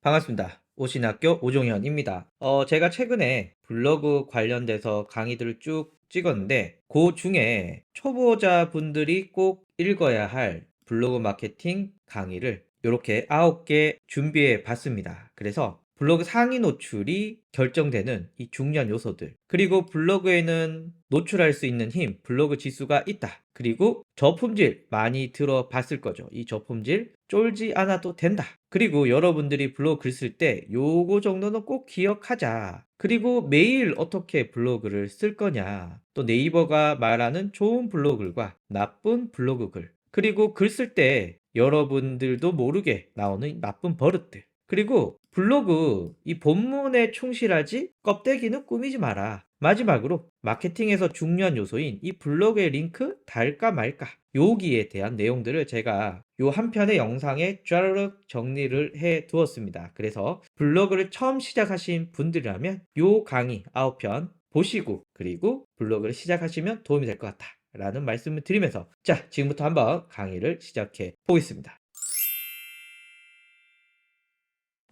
반갑습니다. 오신학교 오종현입니다. 제가 최근에 블로그 관련돼서 강의들을 쭉 찍었는데, 그 중에 초보자분들이 꼭 읽어야 할 블로그 마케팅 강의를 이렇게 9개 준비해 봤습니다. 그래서 블로그 상위 노출이 결정되는 이 중요한 요소들, 그리고 블로그에는 노출할 수 있는 힘, 블로그 지수가 있다. 그리고 저품질 많이 들어봤을 거죠. 이 저품질 쫄지 않아도 된다. 그리고 여러분들이 블로그 글 쓸 때 요거 정도는 꼭 기억하자. 그리고 매일 어떻게 블로그를 쓸 거냐. 또 네이버가 말하는 좋은 블로그글과 나쁜 블로그글. 그리고 글 쓸 때 여러분들도 모르게 나오는 나쁜 버릇들. 그리고 블로그 이 본문에 충실하지 껍데기는 꾸미지 마라. 마지막으로 마케팅에서 중요한 요소인 이 블로그의 링크 달까 말까, 여기에 대한 내용들을 제가 요 한 편의 영상에 쫘르륵 정리를 해 두었습니다. 그래서 블로그를 처음 시작하신 분들이라면 요 강의 9편 보시고, 그리고 블로그를 시작하시면 도움이 될 것 같다 라는 말씀을 드리면서, 자, 지금부터 한번 강의를 시작해 보겠습니다.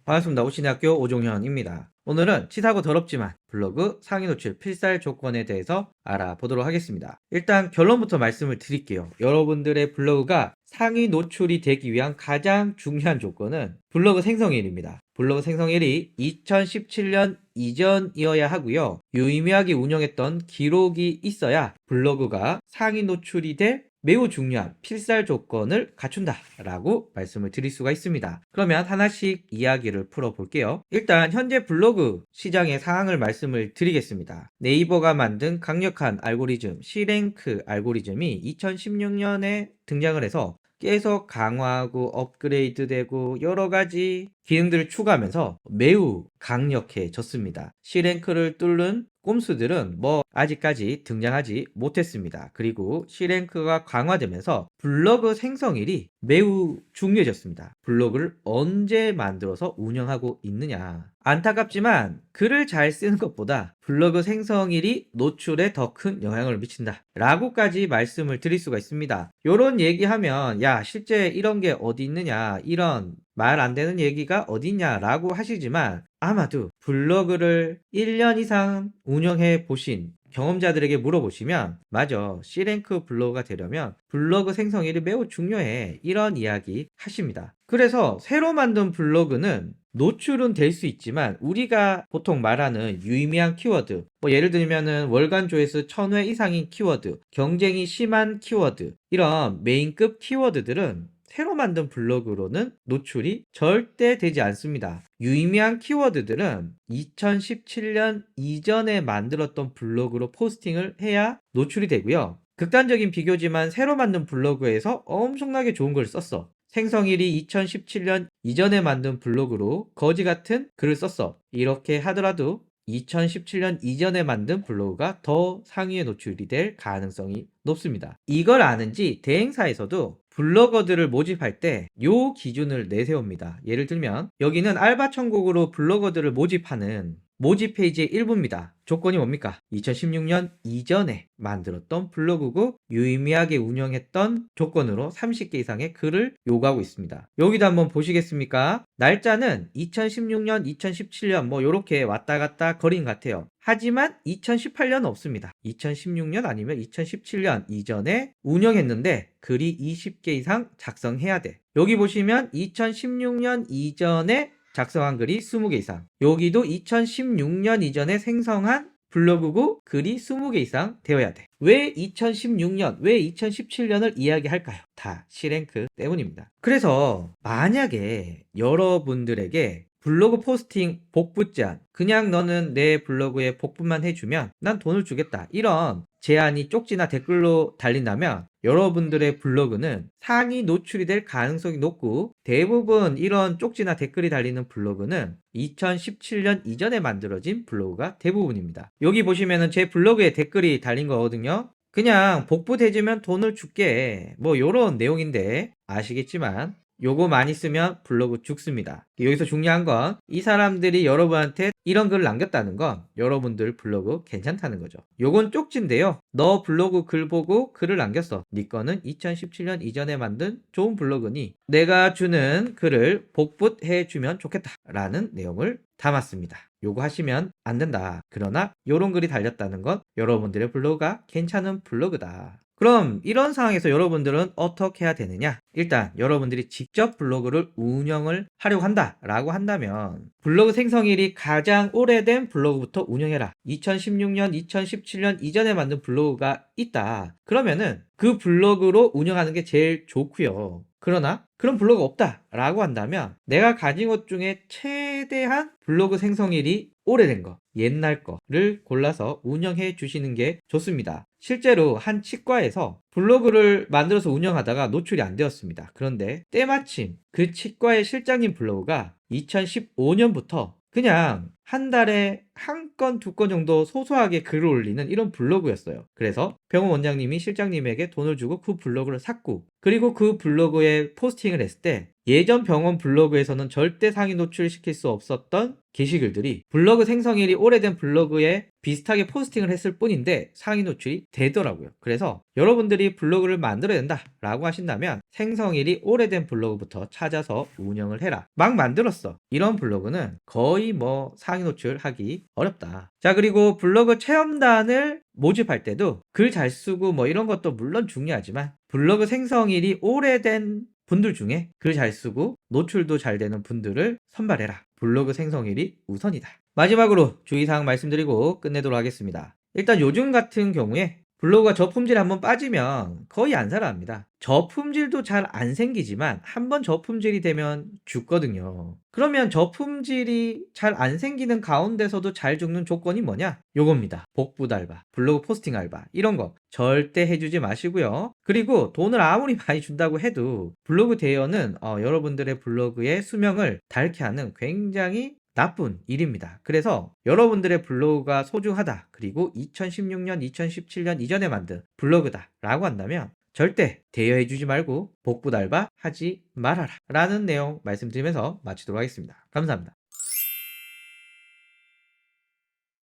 반갑습니다. 오신학교 오종현입니다. 오늘은 치사하고 더럽지만 블로그 상위 노출 필살 조건에 대해서 알아보도록 하겠습니다. 일단 결론부터 말씀을 드릴게요. 여러분들의 블로그가 상위 노출이 되기 위한 가장 중요한 조건은 블로그 생성일입니다. 블로그 생성일이 2017년 이전이어야 하고요. 유의미하게 운영했던 기록이 있어야 블로그가 상위 노출이 될 매우 중요한 필살 조건을 갖춘다 라고 말씀을 드릴 수가 있습니다. 그러면 하나씩 이야기를 풀어볼게요. 일단 현재 블로그 시장의 상황을 말씀을 드리겠습니다. 네이버가 만든 강력한 알고리즘 C랭크 알고리즘이 2016년에 등장을 해서 계속 강화하고 업그레이드되고 여러가지 기능들을 추가하면서 매우 강력해졌습니다. C랭크를 뚫는 꼼수들은 아직까지 등장하지 못했습니다. 그리고 C랭크가 강화되면서 블로그 생성일이 매우 중요해졌습니다. 블로그를 언제 만들어서 운영하고 있느냐. 안타깝지만 글을 잘 쓰는 것보다 블로그 생성일이 노출에 더 큰 영향을 미친다 라고까지 말씀을 드릴 수가 있습니다. 요런 얘기하면 야, 실제 이런 게 어디 있느냐, 이런 말 안 되는 얘기가 어디 있냐 라고 하시지만, 아마도 블로그를 1년 이상 운영해 보신 경험자들에게 물어보시면 맞아, C랭크 블로그가 되려면 블로그 생성일이 매우 중요해, 이런 이야기 하십니다. 그래서 새로 만든 블로그는 노출은 될 수 있지만 우리가 보통 말하는 유의미한 키워드, 예를 들면은 월간 조회수 1000회 이상인 키워드, 경쟁이 심한 키워드, 이런 메인급 키워드들은 새로 만든 블로그로는 노출이 절대 되지 않습니다. 유의미한 키워드들은 2017년 이전에 만들었던 블로그로 포스팅을 해야 노출이 되고요. 극단적인 비교지만 새로 만든 블로그에서 엄청나게 좋은 걸 썼어. 생성일이 2017년 이전에 만든 블로그로 거지 같은 글을 썼어. 이렇게 하더라도 2017년 이전에 만든 블로그가 더 상위에 노출이 될 가능성이 높습니다. 이걸 아는지 대행사에서도 블로거들을 모집할 때 요 기준을 내세웁니다. 예를 들면 여기는 알바 천국으로 블로거들을 모집하는 모집 페이지의 일부입니다. 조건이 뭡니까? 2016년 이전에 만들었던 블로그고 유의미하게 운영했던 조건으로 30개 이상의 글을 요구하고 있습니다. 여기도 한번 보시겠습니까? 날짜는 2016년, 2017년 요렇게 왔다 갔다 거린 것 같아요. 하지만 2018년은 없습니다. 2016년 아니면 2017년 이전에 운영했는데 글이 20개 이상 작성해야 돼. 여기 보시면 2016년 이전에 작성한 글이 20개 이상. 여기도 2016년 이전에 생성한 블로그고 글이 20개 이상 되어야 돼. 왜 2016년, 왜 2017년을 이야기할까요? 다 C랭크 때문입니다. 그래서 만약에 여러분들에게 블로그 포스팅 복붙 제한, 그냥 너는 내 블로그에 복붙만 해주면 난 돈을 주겠다, 이런 제안이 쪽지나 댓글로 달린다면 여러분들의 블로그는 상위 노출이 될 가능성이 높고, 대부분 이런 쪽지나 댓글이 달리는 블로그는 2017년 이전에 만들어진 블로그가 대부분입니다. 여기 보시면은 제 블로그에 댓글이 달린 거거든요. 그냥 복붙해주면 돈을 줄게, 요런 내용인데 아시겠지만 요거 많이 쓰면 블로그 죽습니다. 여기서 중요한 건 이 사람들이 여러분한테 이런 글을 남겼다는 건 여러분들 블로그 괜찮다는 거죠. 요건 쪽지인데요. 너 블로그 글 보고 글을 남겼어. 네 거는 2017년 이전에 만든 좋은 블로그니 내가 주는 글을 복붙해 주면 좋겠다 라는 내용을 담았습니다. 요거 하시면 안 된다. 그러나 요런 글이 달렸다는 건 여러분들의 블로그가 괜찮은 블로그다. 그럼 이런 상황에서 여러분들은 어떻게 해야 되느냐? 일단 여러분들이 직접 블로그를 운영을 하려고 한다라고 한다면 블로그 생성일이 가장 오래된 블로그부터 운영해라. 2016년, 2017년 이전에 만든 블로그가 있다. 그러면은 그 블로그로 운영하는 게 제일 좋고요. 그러나 그런 블로그 없다라고 한다면 내가 가진 것 중에 최대한 블로그 생성일이 오래된 거, 옛날 거를 골라서 운영해 주시는 게 좋습니다. 실제로 한 치과에서 블로그를 만들어서 운영하다가 노출이 안 되었습니다. 그런데 때마침 그 치과의 실장님 블로그가 2015년부터 그냥 한 달에 한 건, 두 건 정도 소소하게 글을 올리는 이런 블로그였어요. 그래서 병원 원장님이 실장님에게 돈을 주고 그 블로그를 샀고, 그리고 그 블로그에 포스팅을 했을 때 예전 병원 블로그에서는 절대 상위 노출시킬 수 없었던 게시글들이 블로그 생성일이 오래된 블로그에 비슷하게 포스팅을 했을 뿐인데 상위 노출이 되더라고요. 그래서 여러분들이 블로그를 만들어야 된다 라고 하신다면 생성일이 오래된 블로그부터 찾아서 운영을 해라. 막 만들었어. 이런 블로그는 거의 뭐 상위 노출하기 어렵다. 자, 그리고 블로그 체험단을 모집할 때도 글 잘 쓰고 뭐 이런 것도 물론 중요하지만 블로그 생성일이 오래된 분들 중에 글 잘 쓰고 노출도 잘 되는 분들을 선발해라. 블로그 생성일이 우선이다. 마지막으로 주의사항 말씀드리고 끝내도록 하겠습니다. 일단 요즘 같은 경우에 블로그가 저품질이 한번 빠지면 거의 안 살아납니다. 저품질도 잘 안 생기지만 한번 저품질이 되면 죽거든요. 그러면 저품질이 잘 안 생기는 가운데서도 잘 죽는 조건이 뭐냐? 요겁니다. 복붙 알바, 블로그 포스팅 알바 이런 거 절대 해주지 마시고요. 그리고 돈을 아무리 많이 준다고 해도 블로그 대여는 여러분들의 블로그의 수명을 닳게 하는 굉장히 나쁜 일입니다. 그래서 여러분들의 블로그가 소중하다. 그리고 2016년, 2017년 이전에 만든 블로그다 라고 한다면 절대 대여해주지 말고 복붙 알바 하지 말아라 라는 내용 말씀드리면서 마치도록 하겠습니다. 감사합니다.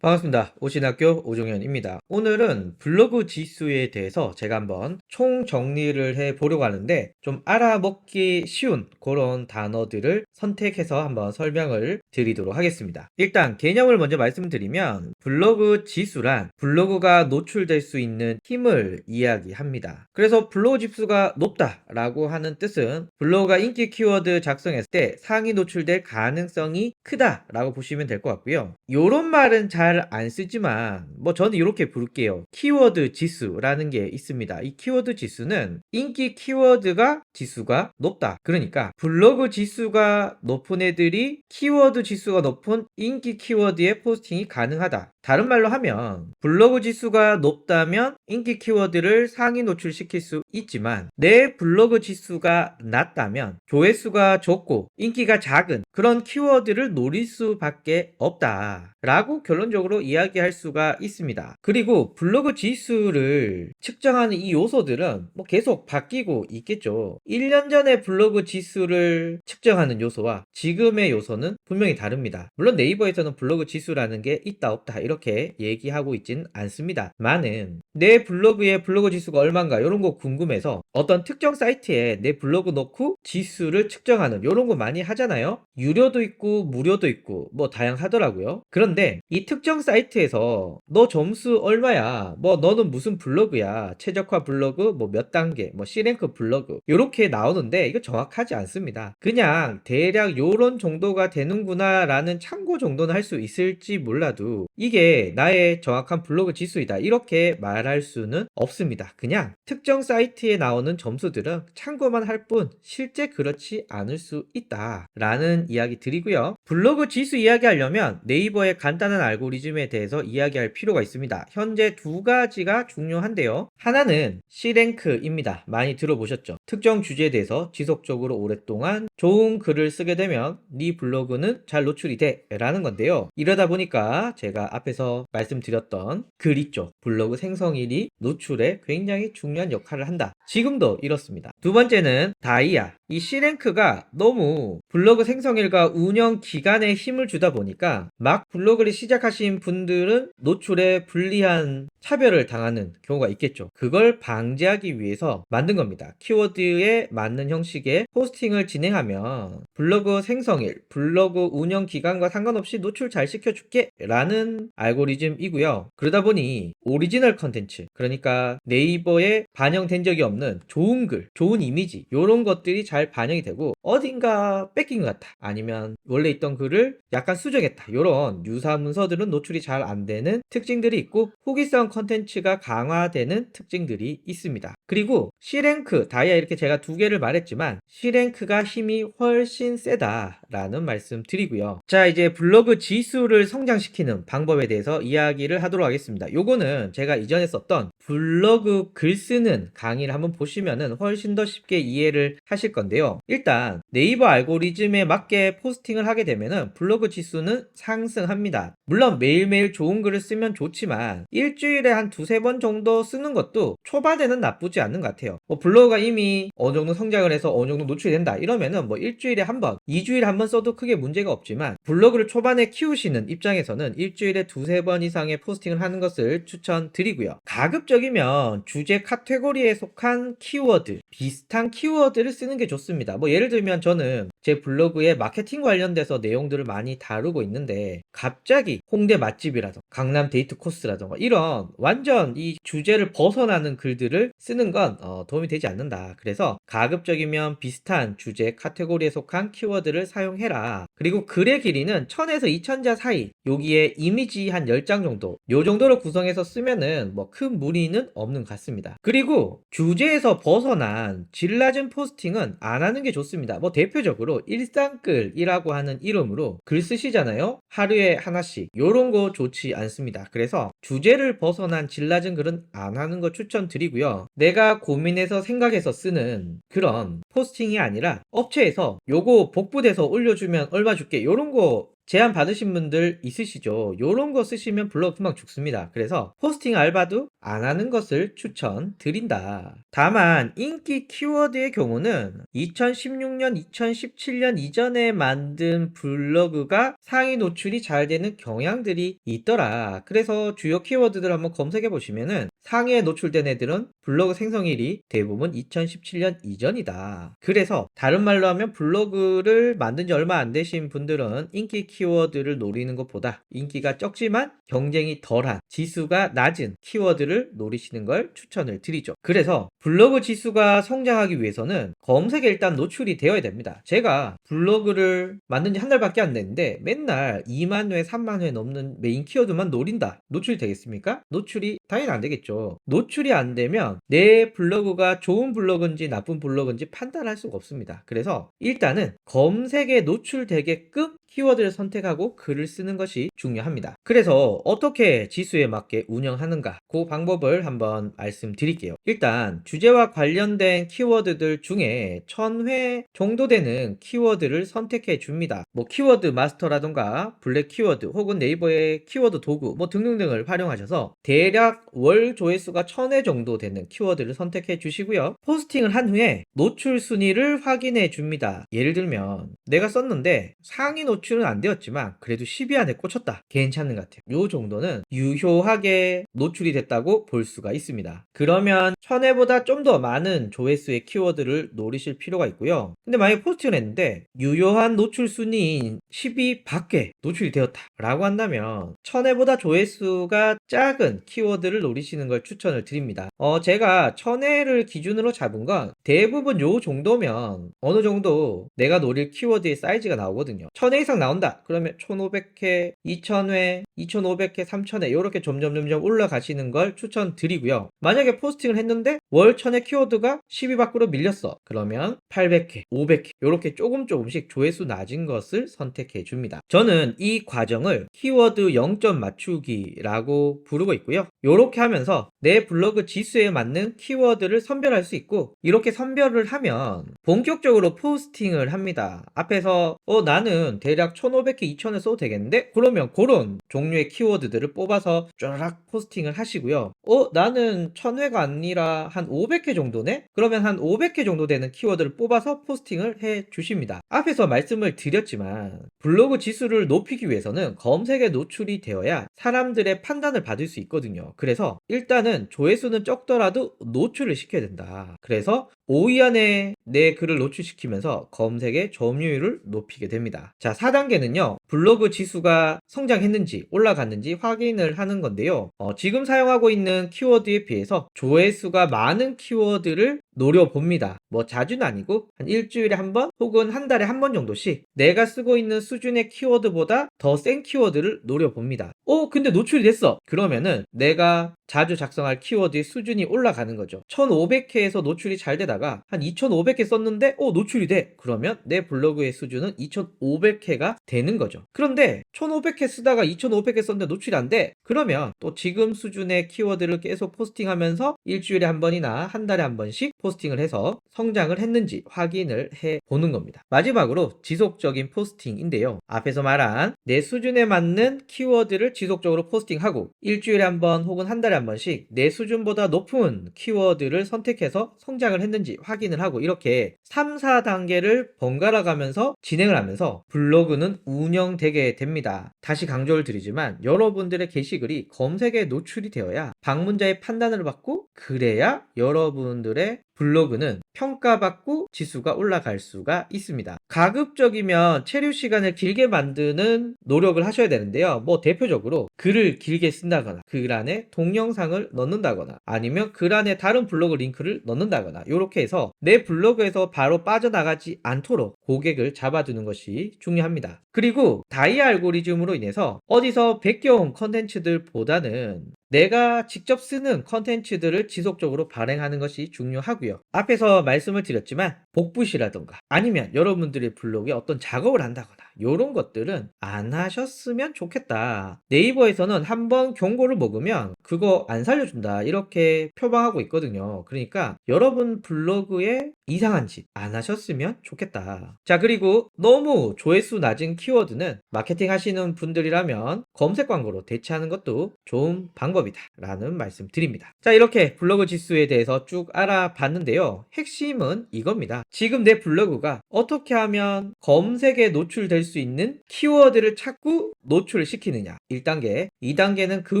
반갑습니다. 오신학교 오종현입니다. 오늘은 블로그 지수에 대해서 제가 한번 총 정리를 해 보려고 하는데 좀 알아먹기 쉬운 그런 단어들을 선택해서 한번 설명을 드리도록 하겠습니다. 일단 개념을 먼저 말씀드리면 블로그 지수란 블로그가 노출될 수 있는 힘을 이야기합니다. 그래서 블로그 지수가 높다라고 하는 뜻은 블로그가 인기 키워드 작성했을 때 상위 노출될 가능성이 크다라고 보시면 될 것 같고요. 요런 말은 잘 안 쓰지만 뭐 저는 이렇게 부를게요. 키워드 지수라는 게 있습니다. 이 키워드 지수는 인기 키워드가 지수가 높다. 그러니까 블로그 지수가 높은 애들이 키워드 지수가 높은 인기 키워드에 포스팅이 가능하다. 다른 말로 하면 블로그 지수가 높다면 인기 키워드를 상위 노출시킬 수 있지만 내 블로그 지수가 낮다면 조회수가 적고 인기가 작은 그런 키워드를 노릴 수밖에 없다 라고 결론적으로 이야기할 수가 있습니다. 그리고 블로그 지수를 측정하는 이 요소들은 뭐 계속 바뀌고 있겠죠. 1년 전에 블로그 지수를 측정하는 요소와 지금의 요소는 분명히 다릅니다. 물론 네이버에서는 블로그 지수라는 게 있다 없다 이렇게 얘기하고 있진 않습니다. 많은 내 블로그의 블로그 지수가 얼마인가 이런 거 궁금해서 어떤 특정 사이트에 내 블로그 넣고 지수를 측정하는 이런 거 많이 하잖아요. 유료도 있고 무료도 있고 뭐 다양하더라고요. 그런데 이 특정 사이트에서 너 점수 얼마야? 뭐 너는 무슨 블로그야? 최적화 블로그 뭐 몇 단계? 뭐 C랭크 블로그 이렇게 나오는데 이거 정확하지 않습니다. 그냥 대략 요런 정도가 되는구나 라는 참고 정도는 할 수 있을지 몰라도 이게 나의 정확한 블로그 지수이다 이렇게 말할 수는 없습니다. 그냥 특정 사이트에 나오는 점수들은 참고만 할 뿐 실제 그렇지 않을 수 있다 라는 이야기 드리고요. 블로그 지수 이야기하려면 네이버의 간단한 알고리즘 알고리즘에 대해서 이야기할 필요가 있습니다. 현재 두 가지가 중요한데요. 하나는 C랭크입니다. 많이 들어보셨죠? 특정 주제에 대해서 지속적으로 오랫동안 좋은 글을 쓰게 되면 네 블로그는 잘 노출이 돼 라는 건데요. 이러다 보니까 제가 앞에서 말씀드렸던 글 있죠. 블로그 생성일이 노출에 굉장히 중요한 역할을 한다. 지금도 이렇습니다. 두 번째는 다이아. 이 C랭크가 너무 블로그 생성일과 운영 기간에 힘을 주다 보니까 막 블로그를 시작하신 분들은 노출에 불리한 차별을 당하는 경우가 있겠죠. 그걸 방지하기 위해서 만든 겁니다. 키워드에 맞는 형식의 포스팅을 진행하면 블로그 생성일, 블로그 운영 기간과 상관없이 노출 잘 시켜줄게 라는 알고리즘이고요. 그러다 보니 오리지널 컨텐츠, 그러니까 네이버에 반영된 적이 없는 좋은 글, 좋은 이미지 이런 것들이 잘 반영이 되고 어딘가 뺏긴 것 같아, 아니면 원래 있던 글을 약간 수정했다, 이런 유사 문서들은 노출이 잘 안 되는 특징들이 있고 후기성 컨텐츠가 강화되는 특징들이 있습니다. 그리고 C랭크, 다이아 이렇게 제가 두 개를 말했지만 C랭크가 힘이 훨씬 세다라는 말씀 드리고요. 자, 이제 블로그 지수를 성장시키는 방법에 대해서 이야기를 하도록 하겠습니다. 요거는 제가 이전에 썼던 블로그 글 쓰는 강의를 한번 보시면은 훨씬 더 쉽게 이해를 하실 건데요. 일단 네이버 알고리즘에 맞게 포스팅을 하게 되면은 블로그 지수는 상승합니다. 물론 매일매일 좋은 글을 쓰면 좋지만 일주일에 한 두세 번 정도 쓰는 것도 초반에는 나쁘지 않는 것 같아요. 블로그가 이미 어느 정도 성장을 해서 어느 정도 노출이 된다 이러면은 일주일에 한 번, 2주일에 한 번 써도 크게 문제가 없지만 블로그를 초반에 키우시는 입장에서는 일주일에 두세 번 이상의 포스팅을 하는 것을 추천드리고요. 가급적이면 주제 카테고리에 속한 키워드, 비슷한 키워드를 쓰는 게 좋습니다. 예를 들면 저는 제 블로그에 마케팅 관련돼서 내용들을 많이 다루고 있는데 갑자기 홍대 맛집이라던가 강남 데이트 코스라던가 이런 완전 이 주제를 벗어나는 글들을 쓰는 건 도움이 되지 않는다. 그래서 가급적이면 비슷한 주제 카테고리에 속한 키워드를 사용해라. 그리고 글의 길이는 1000에서 2000자 사이, 여기에 이미지 한 10장 정도, 요 정도로 구성해서 쓰면은 큰 무리는 없는 것 같습니다. 그리고 주제에서 벗어난 질 낮은 포스팅은 안 하는 게 좋습니다. 대표적으로 일상글이라고 하는 이름으로 글 쓰시잖아요. 하루에 하나씩, 요런 거 좋지 않습니다. 그래서 주제를 벗어난 질 낮은 글은 안 하는 거 추천드리고요. 내가 고민해서 생각해서 쓰는 그런 포스팅이 아니라 업체에서 요거 복붙해서 올려주면 얼마 줄게, 요런 거 제안 받으신 분들 있으시죠? 요런 거 쓰시면 블로그 금방 죽습니다. 그래서 포스팅 알바도 안 하는 것을 추천드린다. 다만 인기 키워드의 경우는 2016년, 2017년 이전에 만든 블로그가 상위 노출이 잘 되는 경향들이 있더라. 그래서 주요 키워드들 한번 검색해 보시면은 상위에 노출된 애들은 블로그 생성일이 대부분 2017년 이전이다. 그래서 다른 말로 하면 블로그를 만든 지 얼마 안 되신 분들은 인기 키워드를 노리는 것보다 인기가 적지만 경쟁이 덜한, 지수가 낮은 키워드를 노리시는 걸 추천을 드리죠. 그래서 블로그 지수가 성장하기 위해서는 검색에 일단 노출이 되어야 됩니다. 제가 블로그를 만든 지 한 달밖에 안 됐는데 맨날 2만 회, 3만 회 넘는 메인 키워드만 노린다. 노출이 되겠습니까? 노출이 당연히 안 되겠죠. 노출이 안 되면 내 블로그가 좋은 블로그인지 나쁜 블로그인지 판단할 수가 없습니다. 그래서 일단은 검색에 노출되게끔 키워드를 선택하고 글을 쓰는 것이 중요합니다. 그래서 어떻게 지수에 맞게 운영하는가, 그 방법을 한번 말씀드릴게요. 일단 주제와 관련된 키워드들 중에 1000회 정도 되는 키워드를 선택해 줍니다. 키워드 마스터라던가 블랙 키워드 혹은 네이버의 키워드 도구 등등등을 활용하셔서 대략 월 조회수가 1000회 정도 되는 키워드를 선택해 주시고요. 포스팅을 한 후에 노출 순위를 확인해 줍니다. 예를 들면 내가 썼는데 상위 노출은 안 되었지만 그래도 10위 안에 꽂혔다, 괜찮은 것 같아요. 요 정도는 유효하게 노출이 됐다고 볼 수가 있습니다. 그러면 1000회보다 좀 더 많은 조회수의 키워드를 노리실 필요가 있고요. 근데 만약에 포스팅을 했는데 유효한 노출 순위인 10위 밖에 노출이 되었다 라고 한다면 1000회보다 조회수가 작은 키워드를 노리시는 걸 추천을 드립니다. 제가 1000회를 기준으로 잡은 건 대부분 요 정도면 어느 정도 내가 노릴 키워드의 사이즈가 나오거든요. 1000회 이상 항상 나온다. 그러면 1500회, 2000회, 2500회, 3000회 이렇게 점점 올라가시는 걸 추천드리고요. 만약에 포스팅을 했는데 월 1000회 키워드가 10위 밖으로 밀렸어. 그러면 800회, 500회 이렇게 조금씩 조회수 낮은 것을 선택해 줍니다. 저는 이 과정을 키워드 0점 맞추기라고 부르고 있고요. 이렇게 하면서 내 블로그 지수에 맞는 키워드를 선별할 수 있고, 이렇게 선별을 하면 본격적으로 포스팅을 합니다. 앞에서 나는 대략 1500개 2000을 써도 되겠는데? 그러면 그런 종류의 키워드들을 뽑아서 쫙 포스팅을 하시고요. 나는 1000회가 아니라 한 500회 정도네? 그러면 한 500회 정도 되는 키워드를 뽑아서 포스팅을 해 주십니다. 앞에서 말씀을 드렸지만 블로그 지수를 높이기 위해서는 검색에 노출이 되어야 사람들의 판단을 받을 수 있거든요. 그래서 일단은 조회수는 적더라도 노출을 시켜야 된다. 그래서 5위 안에 내 글을 노출시키면서 검색의 점유율을 높이게 됩니다. 자, 4단계는요. 블로그 지수가 성장했는지 올라갔는지 확인을 하는 건데요. 지금 사용하고 있는 키워드에 비해서 조회수가 많은 키워드를 노려봅니다. 뭐 자주는 아니고 한 일주일에 한 번 혹은 한 달에 한 번 정도씩 내가 쓰고 있는 수준의 키워드보다 더 센 키워드를 노려봅니다. 근데 노출이 됐어. 그러면은 내가 자주 작성할 키워드의 수준이 올라가는 거죠. 1500회에서 노출이 잘 되다가 한 2500회 썼는데 노출이 돼. 그러면 내 블로그의 수준은 2500회가 되는 거죠. 그런데 1500회 쓰다가 2500회 썼는데 노출이 안 돼. 그러면 또 지금 수준의 키워드를 계속 포스팅하면서 일주일에 한 번이나 한 달에 한 번씩 포스팅을 해서 성장을 했는지 확인을 해 보는 겁니다. 마지막으로 지속적인 포스팅인데요. 앞에서 말한 내 수준에 맞는 키워드를 지속적으로 포스팅하고 일주일에 한 번 혹은 한 달에 한 번씩 내 수준보다 높은 키워드를 선택해서 성장을 했는지 확인을 하고, 이렇게 3, 4단계를 번갈아 가면서 진행을 하면서 블로그는 운영되게 됩니다. 다시 강조를 드리지만 여러분들의 게시글이 검색에 노출이 되어야 방문자의 판단을 받고, 그래야 여러분들의 블로그는 평가받고 지수가 올라갈 수가 있습니다. 가급적이면 체류 시간을 길게 만드는 노력을 하셔야 되는데요. 뭐 대표적으로 글을 길게 쓴다거나 글 안에 동영상을 넣는다거나 아니면 글 안에 다른 블로그 링크를 넣는다거나, 이렇게 해서 내 블로그에서 바로 빠져나가지 않도록 고객을 잡아두는 것이 중요합니다. 그리고 다이아 알고리즘으로 인해서 어디서 베껴온 컨텐츠들보다는 내가 직접 쓰는 컨텐츠들을 지속적으로 발행하는 것이 중요하고요. 앞에서 말씀을 드렸지만 복붙이라던가 아니면 여러분들의 블로그에 어떤 작업을 한다거나 이런 것들은 안 하셨으면 좋겠다. 네이버에서는 한번 경고를 먹으면 그거 안 살려준다 이렇게 표방하고 있거든요. 그러니까 여러분 블로그에 이상한 짓 안 하셨으면 좋겠다. 자, 그리고 너무 조회수 낮은 키워드는 마케팅 하시는 분들이라면 검색 광고로 대체하는 것도 좋은 방법이다 라는 말씀 드립니다. 자, 이렇게 블로그 지수에 대해서 쭉 알아봤는데요. 핵심은 이겁니다. 지금 내 블로그가 어떻게 하면 검색에 노출될 수 있는 키워드를 찾고 노출을 시키느냐, 1단계. 2단계는 그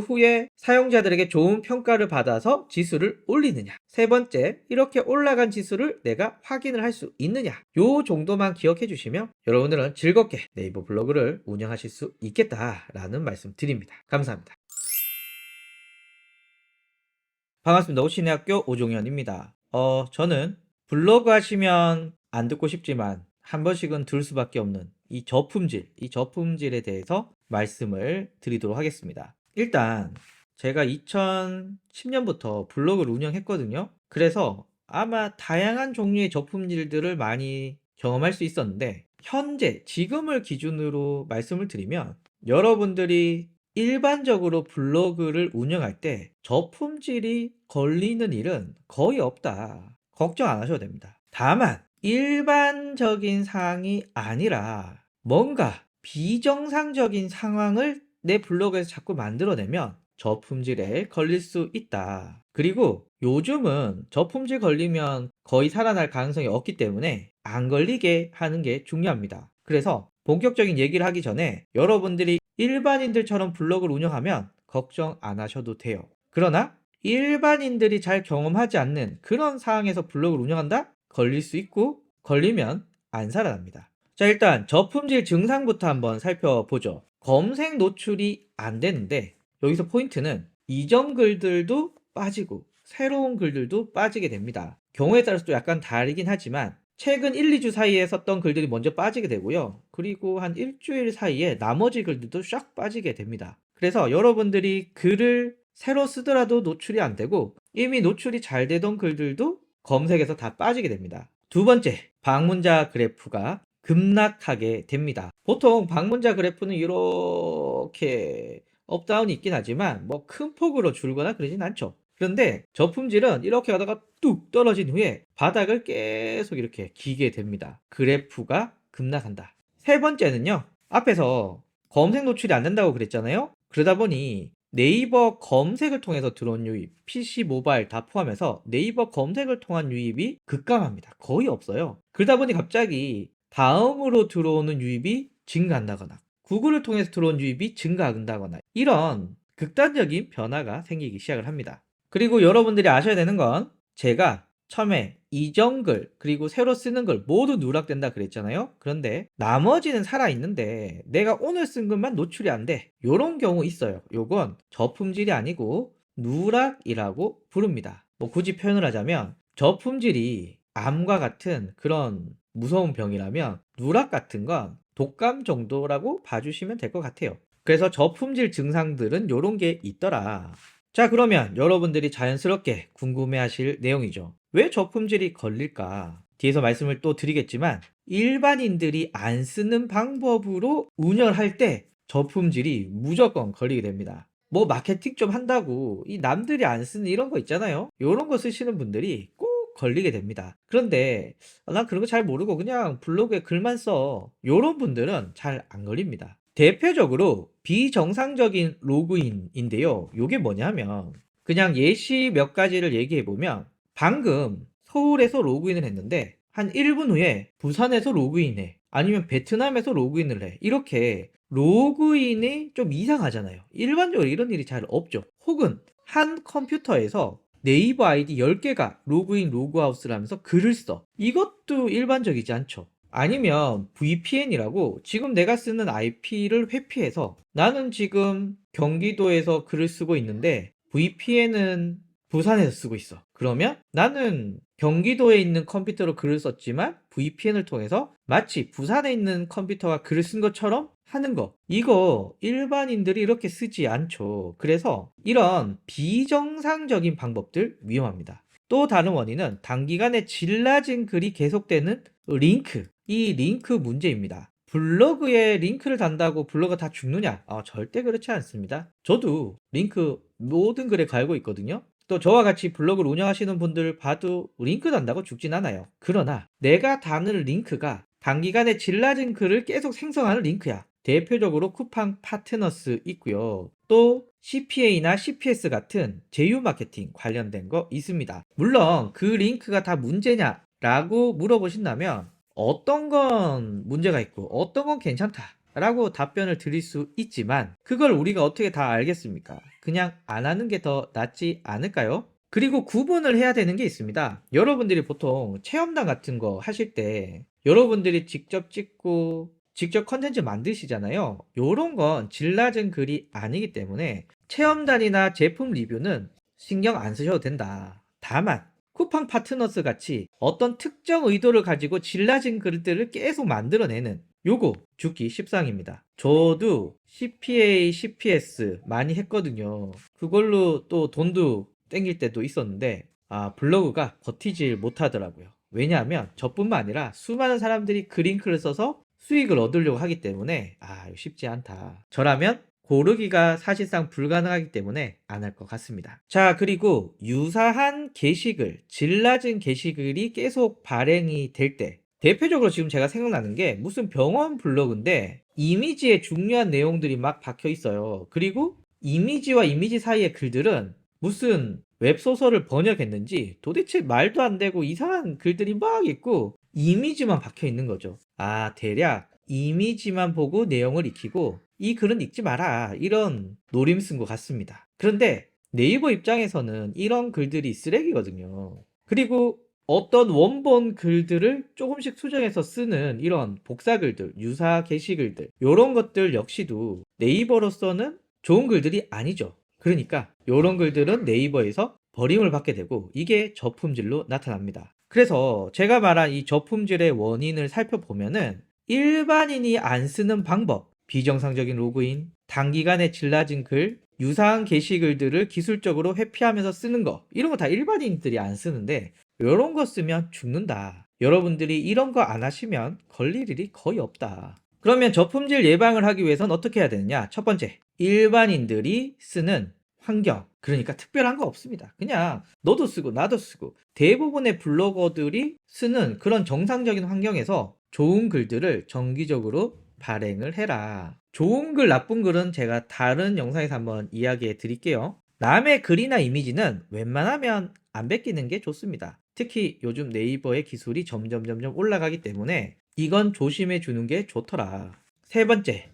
후에 사용자들에게 좋은 평가를 받아서 지수를 올리느냐, 세 번째, 이렇게 올라간 지수를 내가 확인을 할 수 있느냐, 요 정도만 기억해 주시면 여러분들은 즐겁게 네이버 블로그를 운영하실 수 있겠다라는 말씀 드립니다. 감사합니다. 반갑습니다. 오신의학교 오종현입니다. 저는 블로그 하시면 안 듣고 싶지만 한 번씩은 들 수밖에 없는 이 저품질에 대해서 말씀을 드리도록 하겠습니다. 일단 제가 2010년부터 블로그를 운영했거든요. 그래서 아마 다양한 종류의 저품질들을 많이 경험할 수 있었는데, 현재 지금을 기준으로 말씀을 드리면 여러분들이 일반적으로 블로그를 운영할 때 저품질이 걸리는 일은 거의 없다. 걱정 안 하셔도 됩니다. 다만 일반적인 상황이 아니라 뭔가 비정상적인 상황을 내 블로그에서 자꾸 만들어내면 저품질에 걸릴 수 있다. 그리고 요즘은 저품질 걸리면 거의 살아날 가능성이 없기 때문에 안 걸리게 하는 게 중요합니다. 그래서 본격적인 얘기를 하기 전에 여러분들이 일반인들처럼 블로그를 운영하면 걱정 안 하셔도 돼요. 그러나 일반인들이 잘 경험하지 않는 그런 상황에서 블로그를 운영한다? 걸릴 수 있고, 걸리면 안 살아납니다. 자, 일단 저품질 증상부터 한번 살펴보죠. 검색 노출이 안 되는데 여기서 포인트는 이전 글들도 빠지고 새로운 글들도 빠지게 됩니다. 경우에 따라서 또 약간 다르긴 하지만 최근 1-2주 사이에 썼던 글들이 먼저 빠지게 되고요. 그리고 한 일주일 사이에 나머지 글들도 쫙 빠지게 됩니다. 그래서 여러분들이 글을 새로 쓰더라도 노출이 안 되고 이미 노출이 잘 되던 글들도 검색에서 다 빠지게 됩니다. 두 번째, 방문자 그래프가 급락하게 됩니다. 보통 방문자 그래프는 이렇게 업다운이 있긴 하지만 뭐 큰 폭으로 줄거나 그러진 않죠. 그런데 저품질은 이렇게 가다가 뚝 떨어진 후에 바닥을 계속 이렇게 기게 됩니다. 그래프가 급락한다. 세 번째는요. 앞에서 검색 노출이 안 된다고 그랬잖아요. 그러다 보니 네이버 검색을 통해서 들어온 유입, PC, 모바일 다 포함해서 네이버 검색을 통한 유입이 급감합니다. 거의 없어요. 그러다 보니 갑자기 다음으로 들어오는 유입이 증가한다거나 구글을 통해서 들어온 유입이 증가한다거나 이런 극단적인 변화가 생기기 시작을 합니다. 그리고 여러분들이 아셔야 되는 건 제가 처음에 이전 글 그리고 새로 쓰는 글 모두 누락된다 그랬잖아요. 그런데 나머지는 살아있는데 내가 오늘 쓴 글만 노출이 안 돼. 요런 경우 있어요. 요건 저품질이 아니고 누락이라고 부릅니다. 뭐 굳이 표현을 하자면 저품질이 암과 같은 그런 무서운 병이라면 누락 같은 건 독감 정도라고 봐주시면 될 것 같아요. 그래서 저품질 증상들은 요런 게 있더라. 자, 그러면 여러분들이 자연스럽게 궁금해하실 내용이죠. 왜 저품질이 걸릴까? 뒤에서 말씀을 또 드리겠지만 일반인들이 안 쓰는 방법으로 운영할 때 저품질이 무조건 걸리게 됩니다. 뭐 마케팅 좀 한다고 이 남들이 안 쓰는 이런 거 있잖아요. 이런 거 쓰시는 분들이 꼭 걸리게 됩니다. 그런데 난 그런 거 잘 모르고 그냥 블로그에 글만 써. 이런 분들은 잘 안 걸립니다. 대표적으로 비정상적인 로그인인데요. 요게 뭐냐면 그냥 예시 몇 가지를 얘기해 보면 방금 서울에서 로그인을 했는데 한 1분 후에 부산에서 로그인해. 아니면 베트남에서 로그인을 해. 이렇게 로그인이 좀 이상하잖아요. 일반적으로 이런 일이 잘 없죠. 혹은 한 컴퓨터에서 네이버 아이디 10개가 로그인 로그아웃을 하면서 글을 써. 이것도 일반적이지 않죠. 아니면 VPN이라고 지금 내가 쓰는 IP를 회피해서 나는 지금 경기도에서 글을 쓰고 있는데 VPN은 부산에서 쓰고 있어. 그러면 나는 경기도에 있는 컴퓨터로 글을 썼지만 VPN을 통해서 마치 부산에 있는 컴퓨터가 글을 쓴 것처럼 하는 거. 이거 일반인들이 이렇게 쓰지 않죠. 그래서 이런 비정상적인 방법들 위험합니다. 또 다른 원인은 단기간에 질 낮은 글이 계속되는 링크. 이 링크 문제입니다. 블로그에 링크를 단다고 블로그가 다 죽느냐? 절대 그렇지 않습니다. 저도 링크 모든 글에 갈고 있거든요. 또 저와 같이 블로그를 운영하시는 분들 봐도 링크 단다고 죽진 않아요. 그러나 내가 다는 링크가 단기간에 질 낮은 글을 계속 생성하는 링크야. 대표적으로 쿠팡 파트너스 있고요. 또 CPA나 CPS 같은 제휴 마케팅 관련된 거 있습니다. 물론 그 링크가 다 문제냐? 라고 물어보신다면 어떤 건 문제가 있고 어떤 건 괜찮다 라고 답변을 드릴 수 있지만 그걸 우리가 어떻게 다 알겠습니까? 그냥 안 하는 게 더 낫지 않을까요? 그리고 구분을 해야 되는 게 있습니다. 여러분들이 보통 체험단 같은 거 하실 때 여러분들이 직접 찍고 직접 컨텐츠 만드시잖아요. 요런 건 질 낮은 글이 아니기 때문에 체험단이나 제품 리뷰는 신경 안 쓰셔도 된다. 다만 쿠팡 파트너스 같이 어떤 특정 의도를 가지고 질 낮은 글들을 계속 만들어내는 요거 죽기 십상입니다. 저도 CPA, CPS 많이 했거든요. 그걸로 또 돈도 땡길 때도 있었는데 블로그가 버티질 못하더라고요. 왜냐하면 저뿐만 아니라 수많은 사람들이 그 링크를 써서 수익을 얻으려고 하기 때문에 이거 쉽지 않다. 저라면 고르기가 사실상 불가능하기 때문에 안 할 것 같습니다. 자, 그리고 유사한 게시글, 질 낮은 게시글이 계속 발행이 될 때 대표적으로 지금 제가 생각나는 게 무슨 병원 블로그인데 이미지에 중요한 내용들이 막 박혀 있어요. 그리고 이미지와 이미지 사이의 글들은 무슨 웹소설을 번역했는지 도대체 말도 안 되고 이상한 글들이 막 있고 이미지만 박혀 있는 거죠. 대략 이미지만 보고 내용을 익히고 이 글은 읽지 마라 이런 노림 쓴 것 같습니다. 그런데 네이버 입장에서는 이런 글들이 쓰레기거든요. 그리고 어떤 원본 글들을 조금씩 수정해서 쓰는 이런 복사 글들, 유사 게시글들 이런 것들 역시도 네이버로서는 좋은 글들이 아니죠. 그러니까 이런 글들은 네이버에서 버림을 받게 되고 이게 저품질로 나타납니다. 그래서 제가 말한 이 저품질의 원인을 살펴보면은 일반인이 안 쓰는 방법, 비정상적인 로그인, 단기간에 질라진 글, 유사한 게시글들을 기술적으로 회피하면서 쓰는 거, 이런 거 다 일반인들이 안 쓰는데 이런 거 쓰면 죽는다. 여러분들이 이런 거 안 하시면 걸릴 일이 거의 없다. 그러면 저품질 예방을 하기 위해서는 어떻게 해야 되느냐? 첫 번째, 일반인들이 쓰는 환경. 그러니까 특별한 거 없습니다. 그냥 너도 쓰고 나도 쓰고 대부분의 블로거들이 쓰는 그런 정상적인 환경에서 좋은 글들을 정기적으로 발행을 해라. 좋은 글, 나쁜 글은 제가 다른 영상에서 한번 이야기해 드릴게요. 남의 글이나 이미지는 웬만하면 안 베끼는 게 좋습니다. 특히 요즘 네이버의 기술이 점점 올라가기 때문에 이건 조심해 주는 게 좋더라. 세 번째,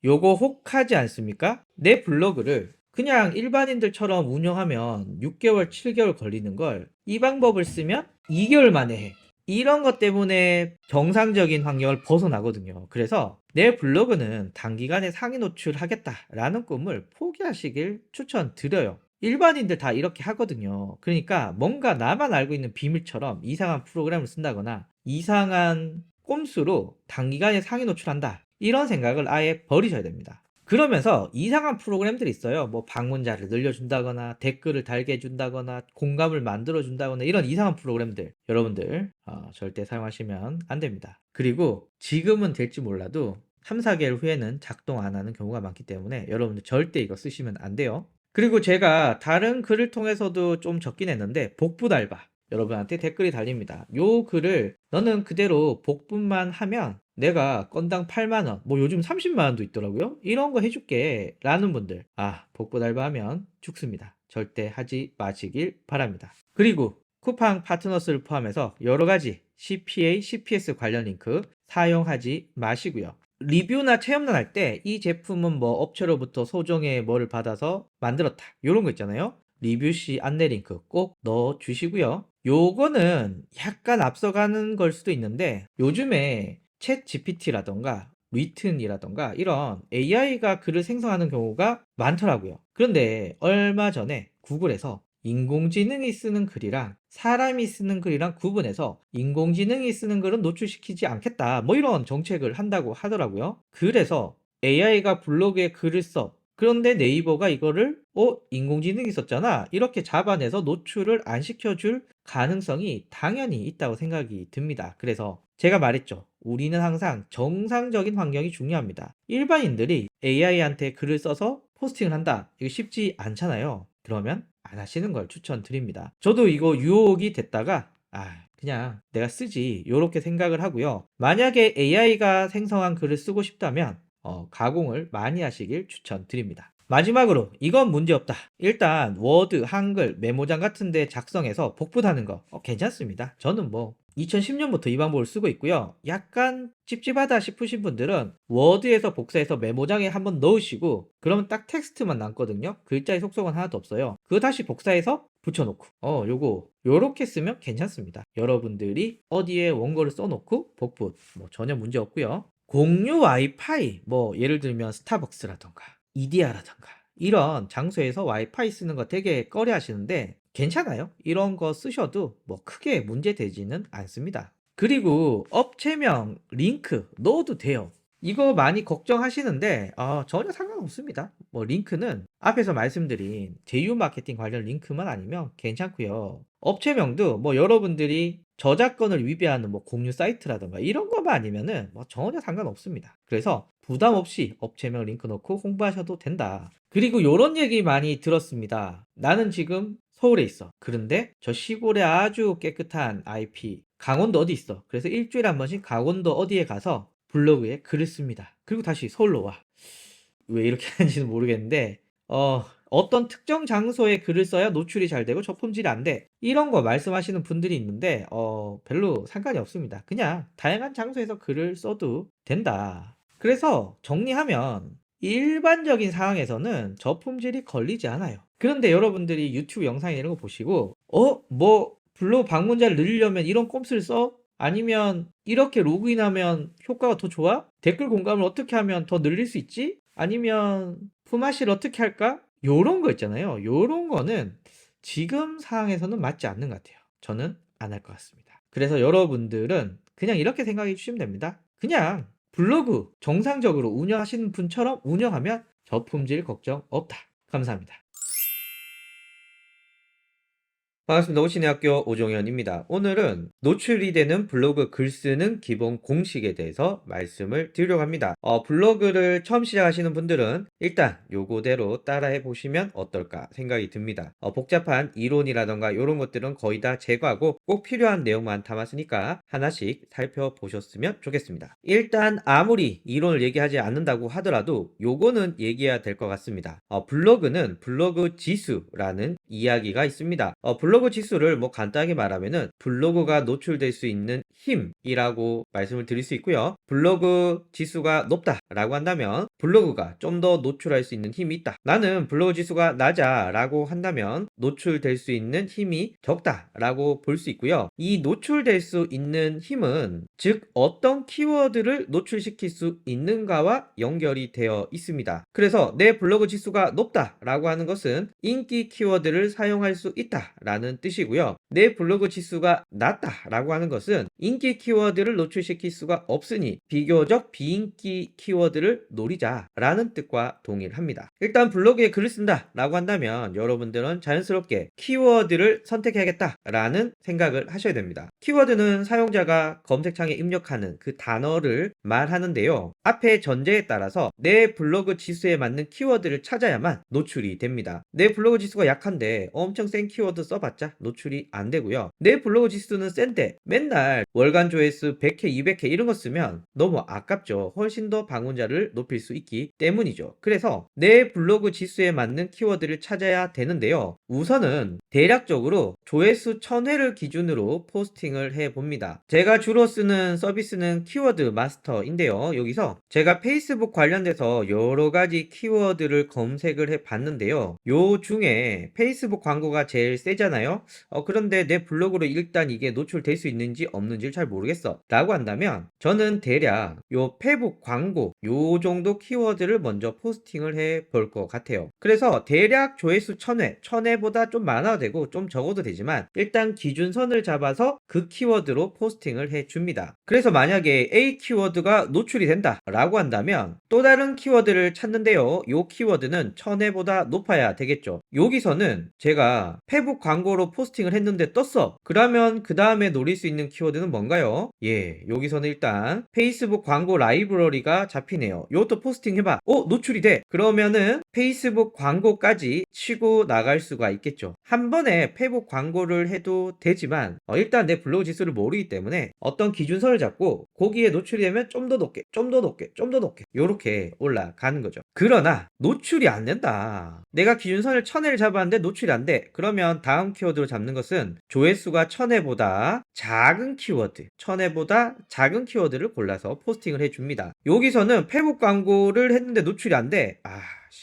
요거 혹하지 않습니까? 내 블로그를 그냥 일반인들처럼 운영하면 6개월, 7개월 걸리는 걸 이 방법을 쓰면 2개월 만에 해. 이런 것 때문에 정상적인 환경을 벗어나거든요. 그래서 내 블로그는 단기간에 상위 노출하겠다라는 꿈을 포기하시길 추천드려요. 일반인들 다 이렇게 하거든요. 그러니까 뭔가 나만 알고 있는 비밀처럼 이상한 프로그램을 쓴다거나 이상한 꼼수로 단기간에 상위 노출한다. 이런 생각을 아예 버리셔야 됩니다. 그러면서 이상한 프로그램들이 있어요. 뭐 방문자를 늘려준다거나 댓글을 달게 해준다거나 공감을 만들어준다거나 이런 이상한 프로그램들 여러분들 절대 사용하시면 안 됩니다. 그리고 지금은 될지 몰라도 3, 4개월 후에는 작동 안 하는 경우가 많기 때문에 여러분들 절대 이거 쓰시면 안 돼요. 그리고 제가 다른 글을 통해서도 좀 적긴 했는데 복붙알바 여러분한테 댓글이 달립니다. 요 글을 너는 그대로 복붙만 하면 내가 건당 8만원, 뭐 요즘 30만원도 있더라고요. 이런 거 해줄게 라는 분들, 복붙 알바하면 죽습니다. 절대 하지 마시길 바랍니다. 그리고 쿠팡 파트너스를 포함해서 여러가지 CPA, CPS 관련 링크 사용하지 마시고요. 리뷰나 체험단 할 때 이 제품은 뭐 업체로부터 소정의 뭐를 받아서 만들었다, 요런 거 있잖아요. 리뷰시 안내 링크 꼭 넣어 주시고요. 요거는 약간 앞서가는 걸 수도 있는데 요즘에 챗 GPT라던가 리튼이라던가 이런 AI가 글을 생성하는 경우가 많더라고요. 그런데 얼마 전에 구글에서 인공지능이 쓰는 글이랑 사람이 쓰는 글이랑 구분해서 인공지능이 쓰는 글은 노출시키지 않겠다, 뭐 이런 정책을 한다고 하더라고요. 그래서 AI가 블로그에 글을 써. 그런데 네이버가 이거를 인공지능이 썼잖아, 이렇게 잡아내서 노출을 안 시켜줄 가능성이 당연히 있다고 생각이 듭니다. 그래서 제가 말했죠. 우리는 항상 정상적인 환경이 중요합니다. 일반인들이 AI한테 글을 써서 포스팅을 한다, 이거 쉽지 않잖아요. 그러면 안 하시는 걸 추천드립니다. 저도 이거 유혹이 됐다가 그냥 내가 쓰지 요렇게 생각을 하고요. 만약에 AI가 생성한 글을 쓰고 싶다면 가공을 많이 하시길 추천드립니다. 마지막으로 이건 문제없다. 일단 워드, 한글, 메모장 같은 데 작성해서 복붙하는 거 괜찮습니다. 저는 뭐 2010년부터 이 방법을 쓰고 있고요. 약간 찝찝하다 싶으신 분들은 워드에서 복사해서 메모장에 한번 넣으시고 그러면 딱 텍스트만 남거든요. 글자의 속성은 하나도 없어요. 그거 다시 복사해서 붙여놓고 요렇게 쓰면 괜찮습니다. 여러분들이 어디에 원고를 써놓고 복붙 뭐 전혀 문제 없고요. 공유 와이파이, 뭐 예를 들면 스타벅스라던가 이디야라던가 이런 장소에서 와이파이 쓰는 거 되게 꺼려 하시는데 괜찮아요. 이런 거 쓰셔도 뭐 크게 문제되지는 않습니다. 그리고 업체명 링크 넣어도 돼요. 이거 많이 걱정하시는데 전혀 상관없습니다. 뭐 링크는 앞에서 말씀드린 제휴 마케팅 관련 링크만 아니면 괜찮고요. 업체명도 뭐 여러분들이 저작권을 위배하는 뭐 공유 사이트라던가 이런 거만 아니면은 뭐 전혀 상관없습니다. 그래서 부담 없이 업체명 링크 넣고 홍보하셔도 된다. 그리고 요런 얘기 많이 들었습니다. 나는 지금 서울에 있어. 그런데 저 시골에 아주 깨끗한 IP 강원도 어디 있어. 그래서 일주일에 한 번씩 강원도 어디에 가서 블로그에 글을 씁니다. 그리고 다시 서울로 와. 왜 이렇게 하는지는 모르겠는데 어떤 특정 장소에 글을 써야 노출이 잘 되고 저품질이 안 돼, 이런 거 말씀하시는 분들이 있는데 별로 상관이 없습니다. 그냥 다양한 장소에서 글을 써도 된다. 그래서 정리하면 일반적인 상황에서는 저품질이 걸리지 않아요. 그런데 여러분들이 유튜브 영상 이런 거 보시고 뭐 블로그 방문자를 늘리려면 이런 꼼수를 써? 아니면 이렇게 로그인하면 효과가 더 좋아? 댓글 공감을 어떻게 하면 더 늘릴 수 있지? 아니면 품앗이를 어떻게 할까? 요런 거 있잖아요. 요런 거는 지금 상황에서는 맞지 않는 것 같아요. 저는 안 할 것 같습니다. 그래서 여러분들은 그냥 이렇게 생각해 주시면 됩니다. 그냥 블로그 정상적으로 운영하시는 분처럼 운영하면 저품질 걱정 없다. 감사합니다. 반갑습니다. 오신의학교 오종현입니다. 오늘은 노출이 되는 블로그 글 쓰는 기본 공식에 대해서 말씀을 드리려고 합니다. 블로그를 처음 시작하시는 분들은 일단 요거대로 따라해 보시면 어떨까 생각이 듭니다. 복잡한 이론이라던가 이런 것들은 거의 다 제거하고 꼭 필요한 내용만 담았으니까 하나씩 살펴보셨으면 좋겠습니다. 일단 아무리 이론을 얘기하지 않는다고 하더라도 요거는 얘기해야 될 것 같습니다. 블로그는 블로그 지수라는 이야기가 있습니다. 블로그 지수를 뭐 간단하게 말하면은 블로그가 노출될 수 있는 힘이라고 말씀을 드릴 수 있고요. 블로그 지수가 높다라고 한다면 블로그가 좀 더 노출할 수 있는 힘이 있다. 나는 블로그 지수가 낮아라고 한다면 노출될 수 있는 힘이 적다라고 볼 수 있고요. 이 노출될 수 있는 힘은 즉 어떤 키워드를 노출시킬 수 있는가와 연결이 되어 있습니다. 그래서 내 블로그 지수가 높다라고 하는 것은 인기 키워드를 사용할 수 있다라는 뜻이고요. 내 블로그 지수가 낮다라고 하는 것은 인기 키워드를 노출시킬 수가 없으니 비교적 비인기 키워드를 노리자라는 뜻과 동일합니다. 일단 블로그에 글을 쓴다라고 한다면 여러분들은 자연스럽게 키워드를 선택해야겠다라는 생각을 하셔야 됩니다. 키워드는 사용자가 검색창에 입력하는 그 단어를 말하는데요. 앞에 전제에 따라서 내 블로그 지수에 맞는 키워드를 찾아야만 노출이 됩니다. 내 블로그 지수가 약한데 엄청 센 키워드 써봤자 노출이 안 되고요. 내 블로그 지수는 센데 맨날 월간 조회수 100회, 200회 이런 거 쓰면 너무 아깝죠. 훨씬 더 방문자를 높일 수 있기 때문이죠. 그래서 내 블로그 지수에 맞는 키워드를 찾아야 되는데요. 우선은 대략적으로 조회수 1000회를 기준으로 포스팅을 해봅니다. 제가 주로 쓰는 서비스는 키워드 마스터인데요. 여기서 제가 페이스북 관련돼서 여러 가지 키워드를 검색을 해봤는데요. 요 중에 페이스북 광고가 제일 세잖아요. 그런데 내 블로그로 일단 이게 노출될 수 있는지 없는지를 잘 모르겠어 라고 한다면 저는 대략 요 페북 광고 요 정도 키워드를 먼저 포스팅을 해 볼 것 같아요. 그래서 대략 조회수 1000회, 1000회보다 좀 많아도 되고 좀 적어도 되지만 일단 기준선을 잡아서 그 키워드로 포스팅을 해 줍니다. 그래서 만약에 A 키워드가 노출이 된다 라고 한다면 또 다른 키워드를 찾는데요. 요 키워드는 1000회보다 높아야 되겠죠. 여기서는 제가 페북 광고로 포스팅을 했는데 떴어. 그러면 그 다음에 노릴 수 있는 키워드는 뭔가요? 예, 여기서는 일단 페이스북 광고 라이브러리가 잡히네요. 요것도 포스팅 해봐. 노출이 돼. 그러면은 페이스북 광고까지 치고 나갈 수가 있겠죠. 한 번에 페북 광고를 해도 되지만 일단 내 블로그 지수를 모르기 때문에 어떤 기준선을 잡고 거기에 노출이 되면 좀 더 높게, 좀 더 높게, 좀 더 높게 요렇게 올라가는 거죠. 그러나 노출이 안 된다. 내가 기준선을 1000회를 잡았는데 노출이 안 돼. 그러면 다음 키워드로 잡는 것은 조회수가 1000회보다 작은 키워드, 1000회보다 작은 키워드를 골라서 포스팅을 해줍니다. 여기서는 페북 광고를 했는데 노출이 안 돼.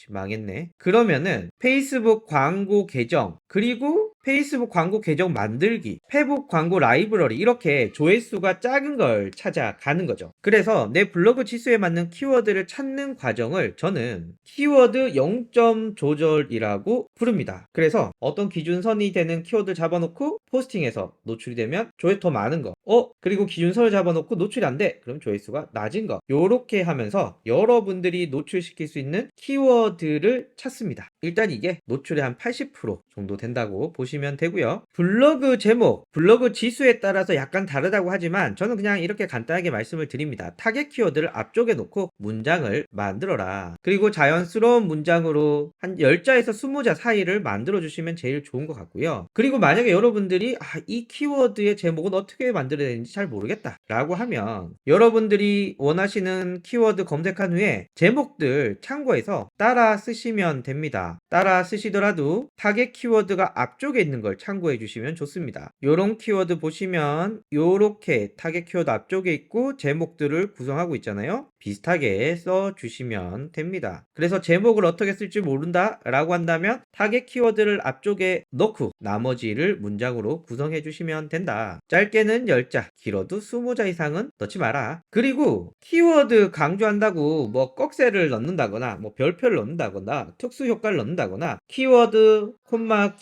망했네. 그러면은 페이스북 광고 계정 그리고 페이스북 광고 계정 만들기, 페북 광고 라이브러리 이렇게 조회수가 작은 걸 찾아가는 거죠. 그래서 내 블로그 지수에 맞는 키워드를 찾는 과정을 저는 키워드 0점 조절이라고 부릅니다. 그래서 어떤 기준선이 되는 키워드를 잡아놓고 포스팅해서 노출이 되면 조회 더 많은 거, 그리고 기준선을 잡아놓고 노출이 안 돼. 그럼 조회수가 낮은 거. 요렇게 하면서 여러분들이 노출시킬 수 있는 키워드를 찾습니다. 일단 이게 노출의 한 80% 정도 된다고 보시면 되고요. 블로그 제목, 블로그 지수에 따라서 약간 다르다고 하지만 저는 그냥 이렇게 간단하게 말씀을 드립니다. 타겟 키워드를 앞쪽에 놓고 문장을 만들어라. 그리고 자연스러운 문장으로 한 10자에서 20자 사이를 만들어 주시면 제일 좋은 것 같고요. 그리고 만약에 여러분들이 이 키워드의 제목은 어떻게 만들어야 되는지 잘 모르겠다 라고 하면 여러분들이 원하시는 키워드 검색한 후에 제목들 참고해서 따라 쓰시면 됩니다. 따라 쓰시더라도 타겟 키워드가 앞쪽에 있는 걸 참고해 주시면 좋습니다. 요런 키워드 보시면 요렇게 타겟 키워드 앞쪽에 있고 제목들을 구성하고 있잖아요. 비슷하게 써 주시면 됩니다. 그래서 제목을 어떻게 쓸지 모른다 라고 한다면 타겟 키워드를 앞쪽에 넣고 나머지를 문장으로 구성해 주시면 된다. 짧게는 10자, 길어도 20자 이상은 넣지 마라. 그리고 키워드 강조한다고 뭐 꺽쇠를 넣는다거나 뭐 별표를 넣는다거나 특수 효과를 넣는다거나 키워드 콤마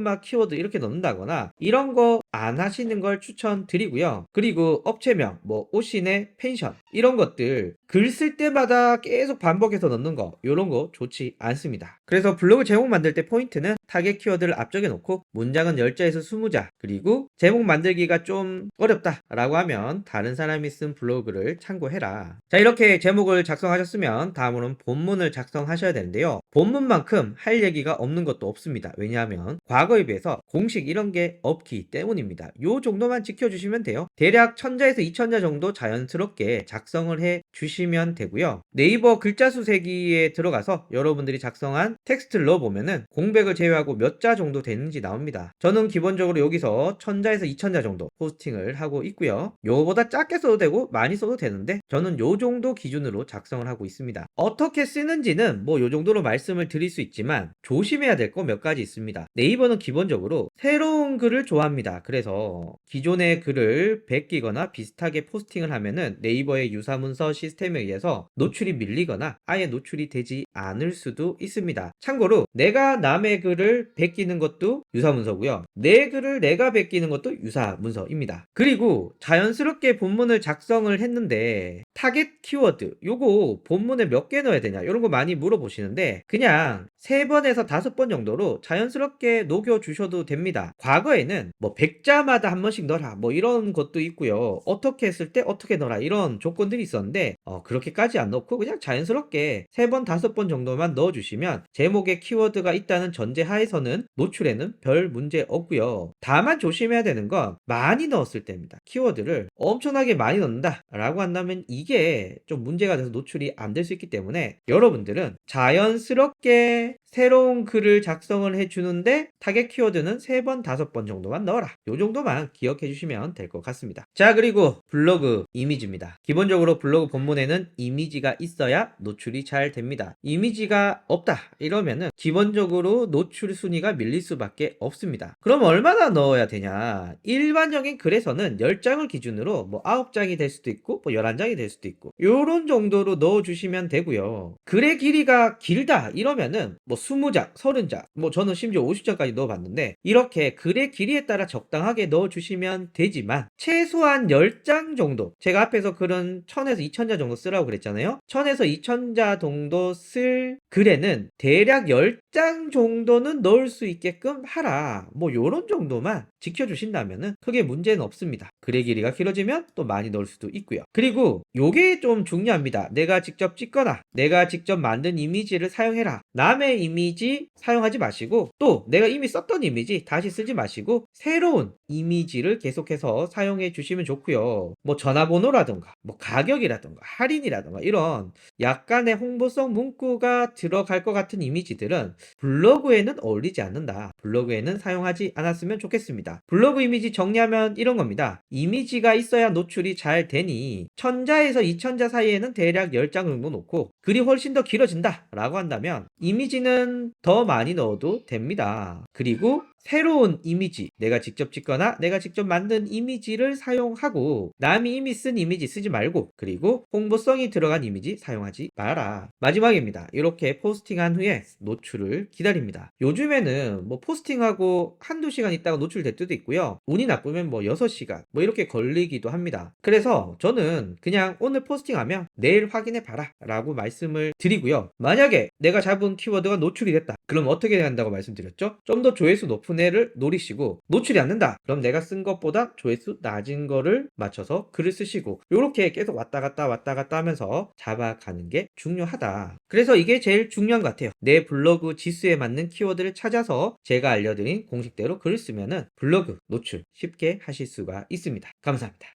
당근막 키워드 이렇게 넣는다거나 이런 거 안 하시는 걸 추천드리고요. 그리고 업체명, 뭐 오신의 펜션 이런 것들 글 쓸 때마다 계속 반복해서 넣는 거 이런 거 좋지 않습니다. 그래서 블로그 제목 만들 때 포인트는 타겟 키워드를 앞쪽에 놓고 문장은 10자에서 20자, 그리고 제목 만들기가 좀 어렵다 라고 하면 다른 사람이 쓴 블로그를 참고해라. 자, 이렇게 제목을 작성하셨으면 다음으로는 본문을 작성하셔야 되는데요. 본문만큼 할 얘기가 없는 것도 없습니다. 왜냐하면 과거에 비해서 공식 이런 게 없기 때문입니다. 요 정도만 지켜주시면 돼요. 대략 1000자에서 2000자 정도 자연스럽게 작성을 해 주시면 되고요. 네이버 글자 수세기에 들어가서 여러분들이 작성한 텍스트를 넣어보면은 공백을 제외하고 몇 자 정도 되는지 나옵니다. 저는 기본적으로 여기서 1000자에서 2000자 정도 포스팅을 하고 있고요. 요거보다 작게 써도 되고 많이 써도 되는데 저는 요 정도 기준으로 작성을 하고 있습니다. 어떻게 쓰는지는 뭐 요 정도로 말씀을 드릴 수 있지만 조심해야 될 거 몇 가지 있습니다. 네이버는 기본적으로 새로운 글을 좋아합니다. 그래서 기존의 글을 베끼거나 비슷하게 포스팅을 하면은 네이버의 유사문서 시스템에 의해서 노출이 밀리거나 아예 노출이 되지 않을 수도 있습니다. 참고로 내가 남의 글을 베끼는 것도 유사문서고요. 내 글을 내가 베끼는 것도 유사문서입니다. 그리고 자연스럽게 본문을 작성을 했는데 타겟 키워드 요거 본문에 몇 개 넣어야 되냐 이런 거 많이 물어보시는데 그냥 3번에서 5번 정도로 자연스럽게 녹여 주셔도 됩니다. 과거에는 뭐 100자마다 한 번씩 넣어라 뭐 이런 것도 있고요. 어떻게 했을 때 어떻게 넣어라 이런 조건들이 있었는데 그렇게까지 안 넣고 그냥 자연스럽게 3번 5번 정도만 넣어주시면 제목에 키워드가 있다는 전제 하에서는 노출에는 별 문제 없고요. 다만 조심해야 되는 건 많이 넣었을 때입니다. 키워드를 엄청나게 많이 넣는다 라고 한다면 이게 좀 문제가 돼서 노출이 안 될 수 있기 때문에 여러분들은 자연스럽게 새로운 글을 작성을 해주는데 타겟 키워드는 3번, 5번 정도만 넣어라. 요 정도만 기억해 주시면 될 것 같습니다. 자, 그리고 블로그 이미지입니다. 기본적으로 블로그 본문에는 이미지가 있어야 노출이 잘 됩니다. 이미지가 없다 이러면은 기본적으로 노출 순위가 밀릴 수밖에 없습니다. 그럼 얼마나 넣어야 되냐? 일반적인 글에서는 10장을 기준으로 뭐 9장이 될 수도 있고 뭐 11장이 될 수도 있고 요런 정도로 넣어주시면 되고요. 글의 길이가 길다 이러면은 뭐 20장, 30장, 뭐 저는 심지어 50장까지 넣어봤는데 이렇게 글의 길이에 따라 적당하게 넣어주시면 되지만 최소한 10장 정도, 제가 앞에서 글은 1000에서 2000자 정도 쓰라고 그랬잖아요. 1000에서 2000자 정도 쓸 글에는 대략 10장 정도는 넣을 수 있게끔 하라. 뭐 요런 정도만 지켜주신다면은 크게 문제는 없습니다. 글의 길이가 길어지면 또 많이 넣을 수도 있고요. 그리고 요게 좀 중요합니다. 내가 직접 찍거나 내가 직접 만든 이미지를 사용해라. 남의 이미지 사용하지 마시고 또 내가 이미 썼던 이미지 다시 쓰지 마시고 새로운 이미지를 계속해서 사용해 주시면 좋고요. 뭐 전화번호라든가 뭐 가격이라든가 할인이라든가 이런 약간의 홍보성 문구가 들어갈 것 같은 이미지들은 블로그에는 어울리지 않는다. 블로그에는 사용하지 않았으면 좋겠습니다. 블로그 이미지 정리하면 이런 겁니다. 이미지가 있어야 노출이 잘 되니 1000자에서 2000자 사이에는 대략 10장 정도 놓고 글이 훨씬 더 길어진다 라고 한다면 이미지는 더 많이 넣어도 됩니다. 그리고 새로운 이미지, 내가 직접 찍거나 내가 직접 만든 이미지를 사용하고 남이 이미 쓴 이미지 쓰지 말고 그리고 홍보성이 들어간 이미지 사용하지 마라. 마지막입니다. 이렇게 포스팅한 후에 노출을 기다립니다. 요즘에는 뭐 포스팅하고 한두 시간 있다가 노출될 때도 있고요. 운이 나쁘면 뭐 6시간 뭐 이렇게 걸리기도 합니다. 그래서 저는 그냥 오늘 포스팅하면 내일 확인해 봐라 라고 말씀을 드리고요. 만약에 내가 잡은 키워드가 노출이 됐다. 그럼 어떻게 한다고 말씀드렸죠? 좀 더 조회수 높은 애를 노리시고 노출이 안 된다. 그럼 내가 쓴 것보다 조회수 낮은 거를 맞춰서 글을 쓰시고 요렇게 계속 왔다 갔다 하면서 잡아가는 게 중요하다. 그래서 이게 제일 중요한 것 같아요. 내 블로그 지수에 맞는 키워드를 찾아서 제가 알려드린 공식대로 글을 쓰면은 블로그 노출 쉽게 하실 수가 있습니다. 감사합니다.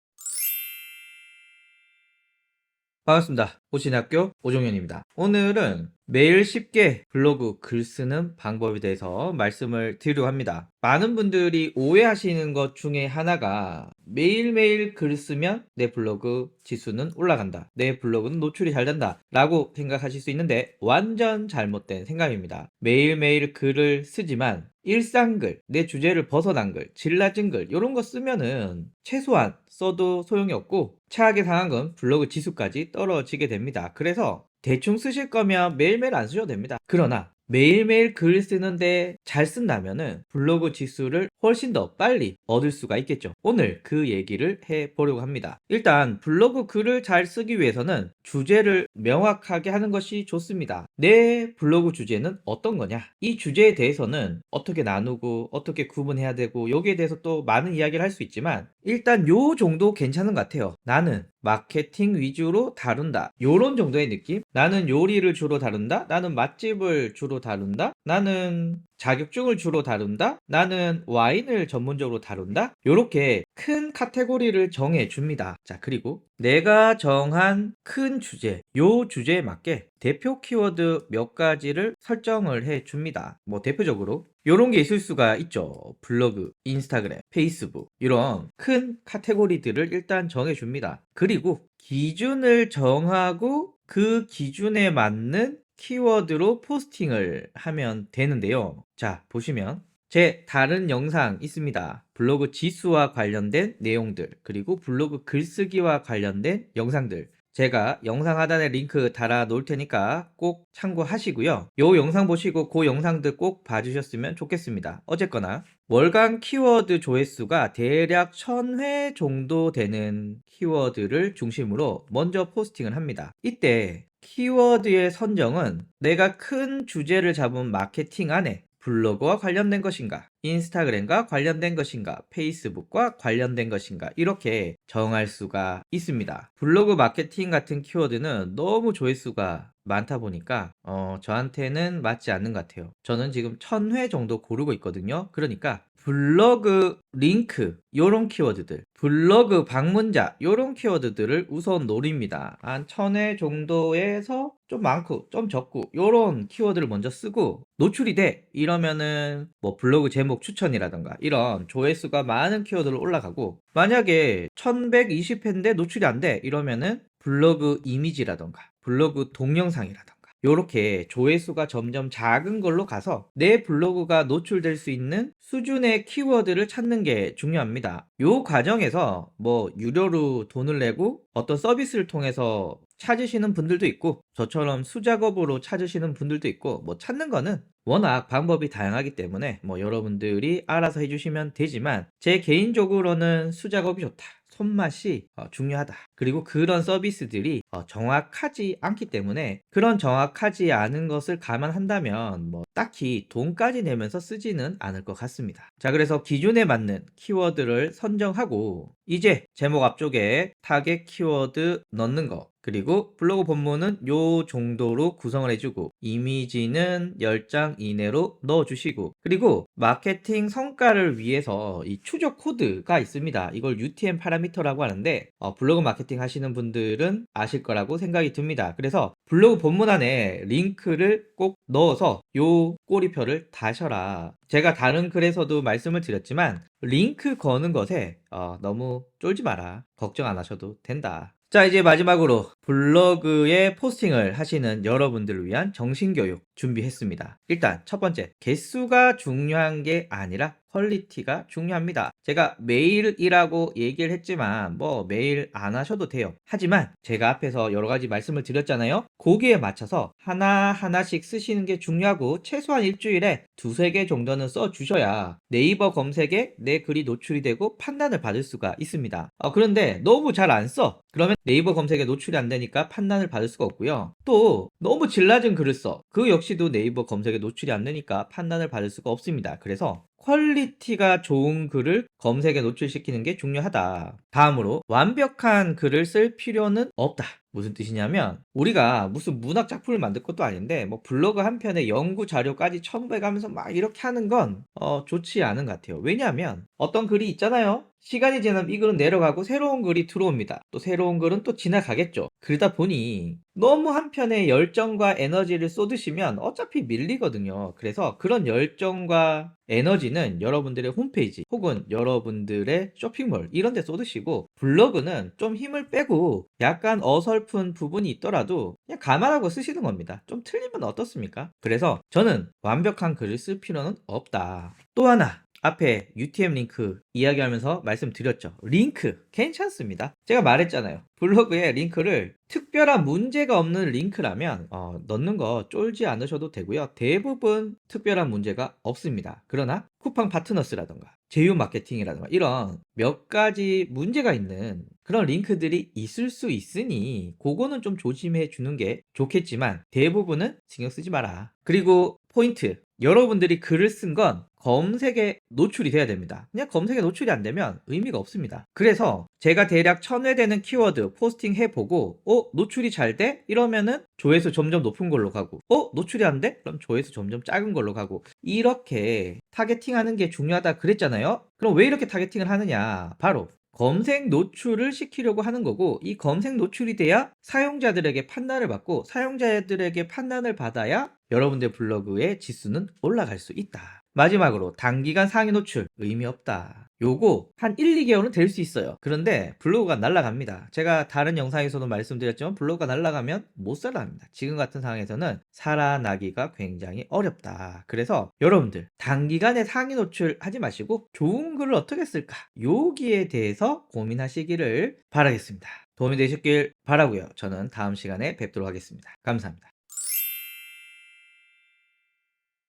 반갑습니다. 오신학교 오종현입니다. 오늘은 매일 쉽게 블로그 글 쓰는 방법에 대해서 말씀을 드리려고 합니다. 많은 분들이 오해하시는 것 중에 하나가 매일매일 글 쓰면 내 블로그 지수는 올라간다. 내 블로그는 노출이 잘 된다. 라고 생각하실 수 있는데 완전 잘못된 생각입니다. 매일매일 글을 쓰지만 일상글, 내 주제를 벗어난 글, 질 낮은 글 이런 거 쓰면은 최소한 써도 소용이 없고 최악의 상황은 블로그 지수까지 떨어지게 됩니다. 그래서 대충 쓰실 거면 매일매일 안 쓰셔도 됩니다. 그러나 매일매일 글을 쓰는데 잘 쓴다면은 블로그 지수를 훨씬 더 빨리 얻을 수가 있겠죠. 오늘 그 얘기를 해보려고 합니다. 일단 블로그 글을 잘 쓰기 위해서는 주제를 명확하게 하는 것이 좋습니다. 내 블로그 주제는 어떤 거냐? 이 주제에 대해서는 어떻게 나누고 어떻게 구분해야 되고 여기에 대해서 또 많은 이야기를 할 수 있지만 일단 요 정도 괜찮은 것 같아요. 나는 마케팅 위주로 다룬다. 요런 정도의 느낌? 나는 요리를 주로 다룬다. 나는 맛집을 주로 다룬다. 나는 자격증을 주로 다룬다. 나는 와인을 전문적으로 다룬다. 요렇게 큰 카테고리를 정해 줍니다. 자, 그리고 내가 정한 큰 주제, 요 주제에 맞게 대표 키워드 몇 가지를 설정을 해 줍니다. 뭐 대표적으로 요런 게 있을 수가 있죠. 블로그, 인스타그램, 페이스북 이런 큰 카테고리들을 일단 정해 줍니다. 그리고 기준을 정하고 그 기준에 맞는 키워드로 포스팅을 하면 되는데요. 자, 보시면 제 다른 영상 있습니다. 블로그 지수와 관련된 내용들, 그리고 블로그 글쓰기와 관련된 영상들. 제가 영상 하단에 링크 달아 놓을 테니까 꼭 참고하시고요. 요 영상 보시고 그 영상들 꼭 봐주셨으면 좋겠습니다. 어쨌거나 월간 키워드 조회수가 대략 1000회 정도 되는 키워드를 중심으로 먼저 포스팅을 합니다. 이때 키워드의 선정은 내가 큰 주제를 잡은 마케팅 안에 블로그와 관련된 것인가, 인스타그램과 관련된 것인가, 페이스북과 관련된 것인가 이렇게 정할 수가 있습니다. 블로그 마케팅 같은 키워드는 너무 조회수가 많다 보니까 저한테는 맞지 않는 것 같아요. 저는 지금 1000회 정도 고르고 있거든요. 그러니까 블로그 링크 요런 키워드들, 블로그 방문자 요런 키워드들을 우선 노립니다. 한 1000회 정도에서 좀 많고 좀 적고 요런 키워드를 먼저 쓰고 노출이 돼 이러면은 뭐 블로그 제목 추천이라던가 이런 조회수가 많은 키워드로 올라가고, 만약에 1120회인데 노출이 안 돼 이러면은 블로그 이미지라던가 블로그 동영상이라던가 요렇게 조회수가 점점 작은 걸로 가서 내 블로그가 노출될 수 있는 수준의 키워드를 찾는 게 중요합니다. 요 과정에서 뭐 유료로 돈을 내고 어떤 서비스를 통해서 찾으시는 분들도 있고 저처럼 수작업으로 찾으시는 분들도 있고, 뭐 찾는 거는 워낙 방법이 다양하기 때문에 뭐 여러분들이 알아서 해주시면 되지만 제 개인적으로는 수작업이 좋다. 손맛이 중요하다. 그리고 그런 서비스들이 정확하지 않기 때문에 그런 정확하지 않은 것을 감안한다면 뭐 딱히 돈까지 내면서 쓰지는 않을 것 같습니다. 자, 그래서 기준에 맞는 키워드를 선정하고 이제 제목 앞쪽에 타겟 키워드 넣는 거, 그리고 블로그 본문은 요 정도로 구성을 해주고 이미지는 10장 이내로 넣어주시고, 그리고 마케팅 성과를 위해서 이 추적 코드가 있습니다. 이걸 UTM 파라미터라고 하는데 블로그 마케팅 하시는 분들은 아실 거라고 생각이 듭니다. 그래서 블로그 본문 안에 링크를 꼭 넣어서 요 꼬리표를 다셔라. 제가 다른 글에서도 말씀을 드렸지만 링크 거는 것에 너무 쫄지 마라. 걱정 안 하셔도 된다. 자, 이제 마지막으로 블로그에 포스팅을 하시는 여러분들을 위한 정신교육 준비했습니다. 일단 첫 번째, 개수가 중요한 게 아니라 퀄리티가 중요합니다. 제가 매일이라고 얘기를 했지만 뭐 매일 안 하셔도 돼요. 하지만 제가 앞에서 여러 가지 말씀을 드렸잖아요. 거기에 맞춰서 하나하나씩 쓰시는 게 중요하고 최소한 일주일에 두세 개 정도는 써주셔야 네이버 검색에 내 글이 노출이 되고 판단을 받을 수가 있습니다. 그런데 너무 잘 안 써. 그러면 네이버 검색에 노출이 안 되니까 판단을 받을 수가 없고요. 또 너무 질 낮은 글을 써. 그 역시도 네이버 검색에 노출이 안 되니까 판단을 받을 수가 없습니다. 그래서 퀄리티가 좋은 글을 검색에 노출시키는 게 중요하다. 다음으로 완벽한 글을 쓸 필요는 없다. 무슨 뜻이냐면 우리가 무슨 문학 작품을 만들 것도 아닌데 뭐 블로그 한 편에 연구 자료까지 첨부해가면서 막 이렇게 하는 건 좋지 않은 것 같아요. 왜냐하면 어떤 글이 있잖아요. 시간이 지나면 이 글은 내려가고 새로운 글이 들어옵니다. 또 새로운 글은 또 지나가겠죠. 그러다 보니 너무 한 편에 열정과 에너지를 쏟으시면 어차피 밀리거든요. 그래서 그런 열정과 에너지는 여러분들의 홈페이지 혹은 여러분들의 쇼핑몰 이런 데 쏟으시고, 블로그는 좀 힘을 빼고 약간 어설픈 부분이 있더라도 그냥 감안하고 쓰시는 겁니다. 좀 틀리면 어떻습니까? 그래서 저는 완벽한 글을 쓸 필요는 없다. 또 하나, 앞에 UTM 링크 이야기하면서 말씀드렸죠. 링크 괜찮습니다. 제가 말했잖아요. 블로그에 링크를 특별한 문제가 없는 링크라면 넣는 거 쫄지 않으셔도 되고요. 대부분 특별한 문제가 없습니다. 그러나 쿠팡 파트너스라던가 제휴 마케팅이라던가 이런 몇 가지 문제가 있는 그런 링크들이 있을 수 있으니 그거는 좀 조심해 주는 게 좋겠지만 대부분은 신경 쓰지 마라. 그리고 포인트. 여러분들이 글을 쓴 건 검색에 노출이 돼야 됩니다. 그냥 검색에 노출이 안 되면 의미가 없습니다. 그래서 제가 대략 1000회 되는 키워드 포스팅 해보고 노출이 잘 돼? 이러면은 조회수 점점 높은 걸로 가고 노출이 안 돼? 그럼 조회수 점점 작은 걸로 가고 이렇게 타겟팅하는 게 중요하다 그랬잖아요. 그럼 왜 이렇게 타겟팅을 하느냐? 바로 검색 노출을 시키려고 하는 거고 이 검색 노출이 돼야 사용자들에게 판단을 받고 사용자들에게 판단을 받아야 여러분들 블로그의 지수는 올라갈 수 있다. 마지막으로 단기간 상위 노출 의미 없다. 요거 한 1, 2개월은 될 수 있어요. 그런데 블로그가 날아갑니다. 제가 다른 영상에서도 말씀드렸지만 블로그가 날아가면 못 살아납니다. 지금 같은 상황에서는 살아나기가 굉장히 어렵다. 그래서 여러분들 단기간에 상위 노출 하지 마시고 좋은 글을 어떻게 쓸까? 여기에 대해서 고민하시기를 바라겠습니다. 도움이 되셨길 바라고요. 저는 다음 시간에 뵙도록 하겠습니다. 감사합니다.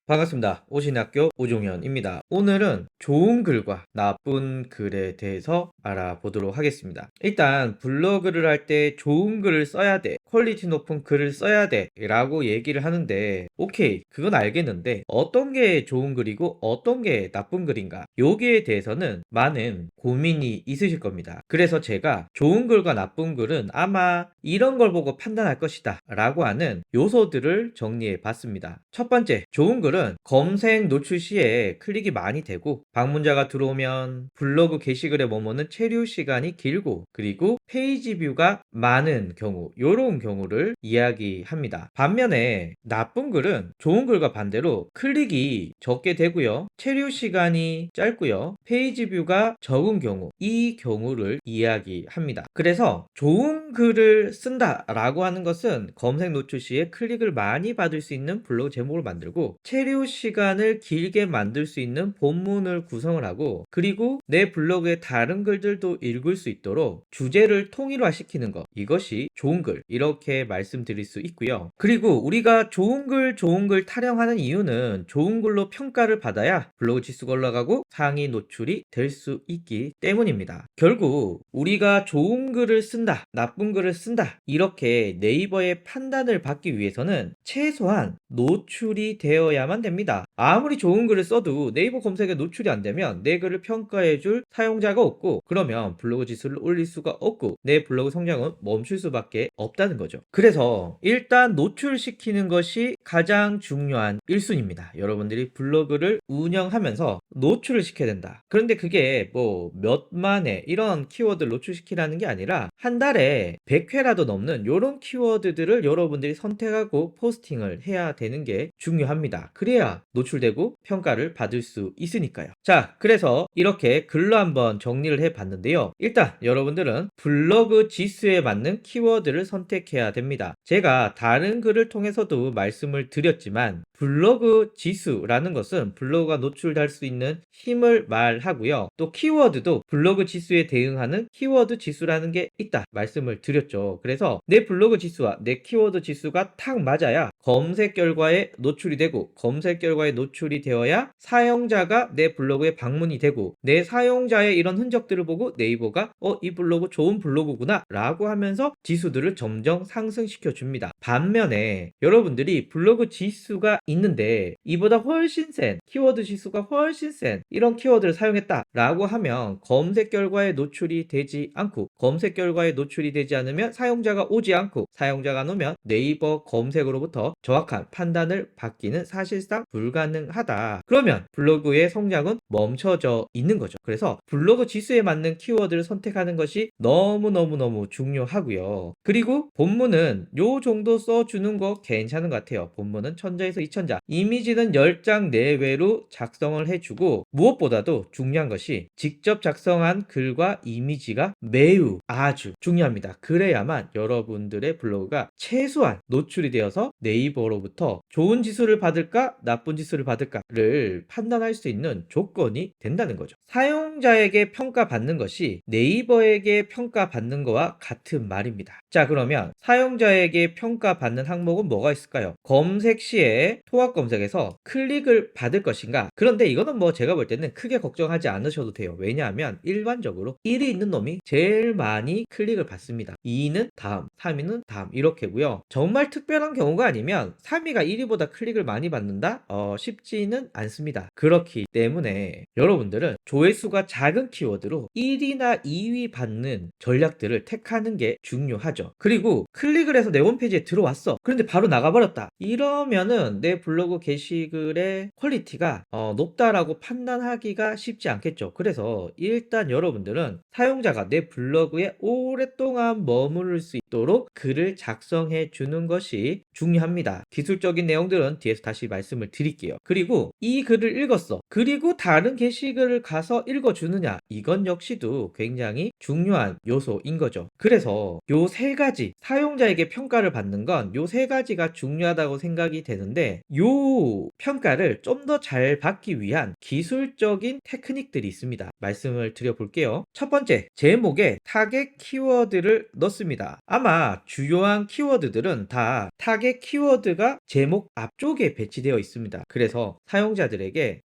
반갑습니다. 오신학교 오종현입니다. 오늘은 좋은 글과 나쁜 글에 대해서 알아보도록 하겠습니다. 일단 블로그를 할 때 좋은 글을 써야 돼. 퀄리티 높은 글을 써야 돼. 라고 얘기를 하는데 오케이, 그건 알겠는데 어떤 게 좋은 글이고 어떤 게 나쁜 글인가? 여기에 대해서는 많은 고민이 있으실 겁니다. 그래서 제가 좋은 글과 나쁜 글은 아마 이런 걸 보고 판단할 것이다 라고 하는 요소들을 정리해 봤습니다. 첫 번째, 좋은 글은 검색 노출 시에 클릭이 많이 되고 방문자가 들어오면 블로그 게시글에 머무는 체류 시간이 길고 그리고 페이지 뷰가 많은 경우, 요런 경우를 이야기합니다. 반면에 나쁜 글은 좋은 글과 반대로 클릭이 적게 되고요, 체류 시간이 짧고요, 페이지 뷰가 적은 경우, 이 경우를 이야기합니다. 그래서 좋은 글을 쓴다 라고 하는 것은 검색 노출 시에 클릭을 많이 받을 수 있는 블로그 제목을 만들고 체류 시간을 길게 만들 수 있는 본문을 구성을 하고 그리고 내 블로그의 다른 글들도 읽을 수 있도록 주제를 통일화시키는 것, 이것이 좋은 글, 이렇게 말씀드릴 수 있고요. 그리고 우리가 좋은 글 타령하는 이유는 좋은 글로 평가를 받아야 블로그 지수가 올라가고 상위 노출이 될 수 있기 때문입니다. 결국 우리가 좋은 글을 쓴다, 나쁜 글을 쓴다, 이렇게 네이버의 판단을 받기 위해서는 최소한 노출이 되어야만 됩니다. 아무리 좋은 글을 써도 네이버 검색에 노출이 안 되면 내 글을 평가해줄 사용자가 없고 그러면 블로그 지수를 올릴 수가 없고 내 블로그 성장은 멈출 수밖에 없다는 거죠. 그래서 일단 노출시키는 것이 가장 중요한 1순위입니다. 여러분들이 블로그를 운영하면서 노출을 시켜야 된다. 그런데 그게 뭐 몇만에 이런 키워드를 노출시키라는 게 아니라 한 달에 100회라도 넘는 이런 키워드들을 여러분들이 선택하고 포스팅을 해야 되는 게 중요합니다. 그래야 노출되고 평가를 받을 수 있으니까요. 자, 그래서 이렇게 글로 한번 정리를 해 봤는데요. 일단 여러분들은 블로그 지수에 맞는 키워드를 선택해야 됩니다. 제가 다른 글을 통해서도 말씀을 드렸지만 블로그 지수라는 것은 블로그가 노출할 수 있는 힘을 말하고요. 또 키워드도 블로그 지수에 대응하는 키워드 지수라는 게 있다 말씀을 드렸죠. 그래서 내 블로그 지수와 내 키워드 지수가 탁 맞아야 검색 결과에 노출이 되고 검색 결과에 노출이 되어야 사용자가 내 블로그에 방문이 되고 내 사용자의 이런 흔적들을 보고 네이버가 이 블로그 좋은 블로그구나 라고 하면서 지수들을 점점 상승시켜 줍니다. 반면에 여러분들이 블로그 지수가 있는데 이보다 훨씬 센 키워드 지수가 훨씬 센 이런 키워드를 사용했다 라고 하면 검색 결과에 노출이 되지 않고 검색 결과에 노출이 되지 않으면 사용자가 오지 않고 사용자가 안 오면 네이버 검색으로부터 정확한 판단을 받기는 사실상 불가능하다. 그러면 블로그의 성장은 멈춰져 있는 거죠. 그래서 블로그 지수에 맞는 키워드를 선택하는 것이 너무너무너무 중요하고요. 그리고 본문은 요 정도 써주는 거 괜찮은 것 같아요. 본문은 1000자에서 2000자, 이미지는 10장 내외로 작성을 해주고 그리고 무엇보다도 중요한 것이 직접 작성한 글과 이미지가 매우 아주 중요합니다. 그래야만 여러분들의 블로그가 최소한 노출이 되어서 네이버로부터 좋은 지수를 받을까 나쁜 지수를 받을까를 판단할 수 있는 조건이 된다는 거죠. 사용자에게 평가받는 것이 네이버에게 평가받는 거와 같은 말입니다. 자, 그러면 사용자에게 평가받는 항목은 뭐가 있을까요? 검색 시에 통합 검색에서 클릭을 받을 것인가? 그런데 이거는 뭐 제가 볼 때는 크게 걱정하지 않으셔도 돼요. 왜냐하면 일반적으로 1위 있는 놈이 제일 많이 클릭을 받습니다. 2위는 다음, 3위는 다음 이렇게고요. 정말 특별한 경우가 아니면 3위가 1위보다 클릭을 많이 받는다? 쉽지는 않습니다. 그렇기 때문에 여러분들은 조회수가 작은 키워드로 1위나 2위 받는 전략들을 택하는 게 중요하죠. 그리고 클릭을 해서 내 홈페이지에 들어왔어. 그런데 바로 나가버렸다. 이러면은 내 블로그 게시글의 퀄리티가 높다라고 판단하기가 쉽지 않겠죠. 그래서 일단 여러분들은 사용자가 내 블로그에 오랫동안 머무를 수 있도록 글을 작성해 주는 것이 중요합니다. 기술적인 내용들은 뒤에서 다시 말씀을 드릴게요. 그리고 이 글을 읽었어. 그리고 다른 게시글을 가서 읽어주느냐? 이건 역시도 굉장히 중요한 요소인 거죠. 그래서 요 세 가지, 사용자에게 평가를 받는 건 요 세 가지가 중요하다고 생각이 되는데, 요 평가를 좀 더 잘 받기 위한 기술적인 테크닉들이 있습니다. 말씀을 드려볼게요. 첫 번째, 제목에 타겟 키워드를 넣습니다. 아마 주요한 키워드들은 다 타겟 키워드가 제목 앞쪽에 배치되어 있습니다. 그래서 사용자들에게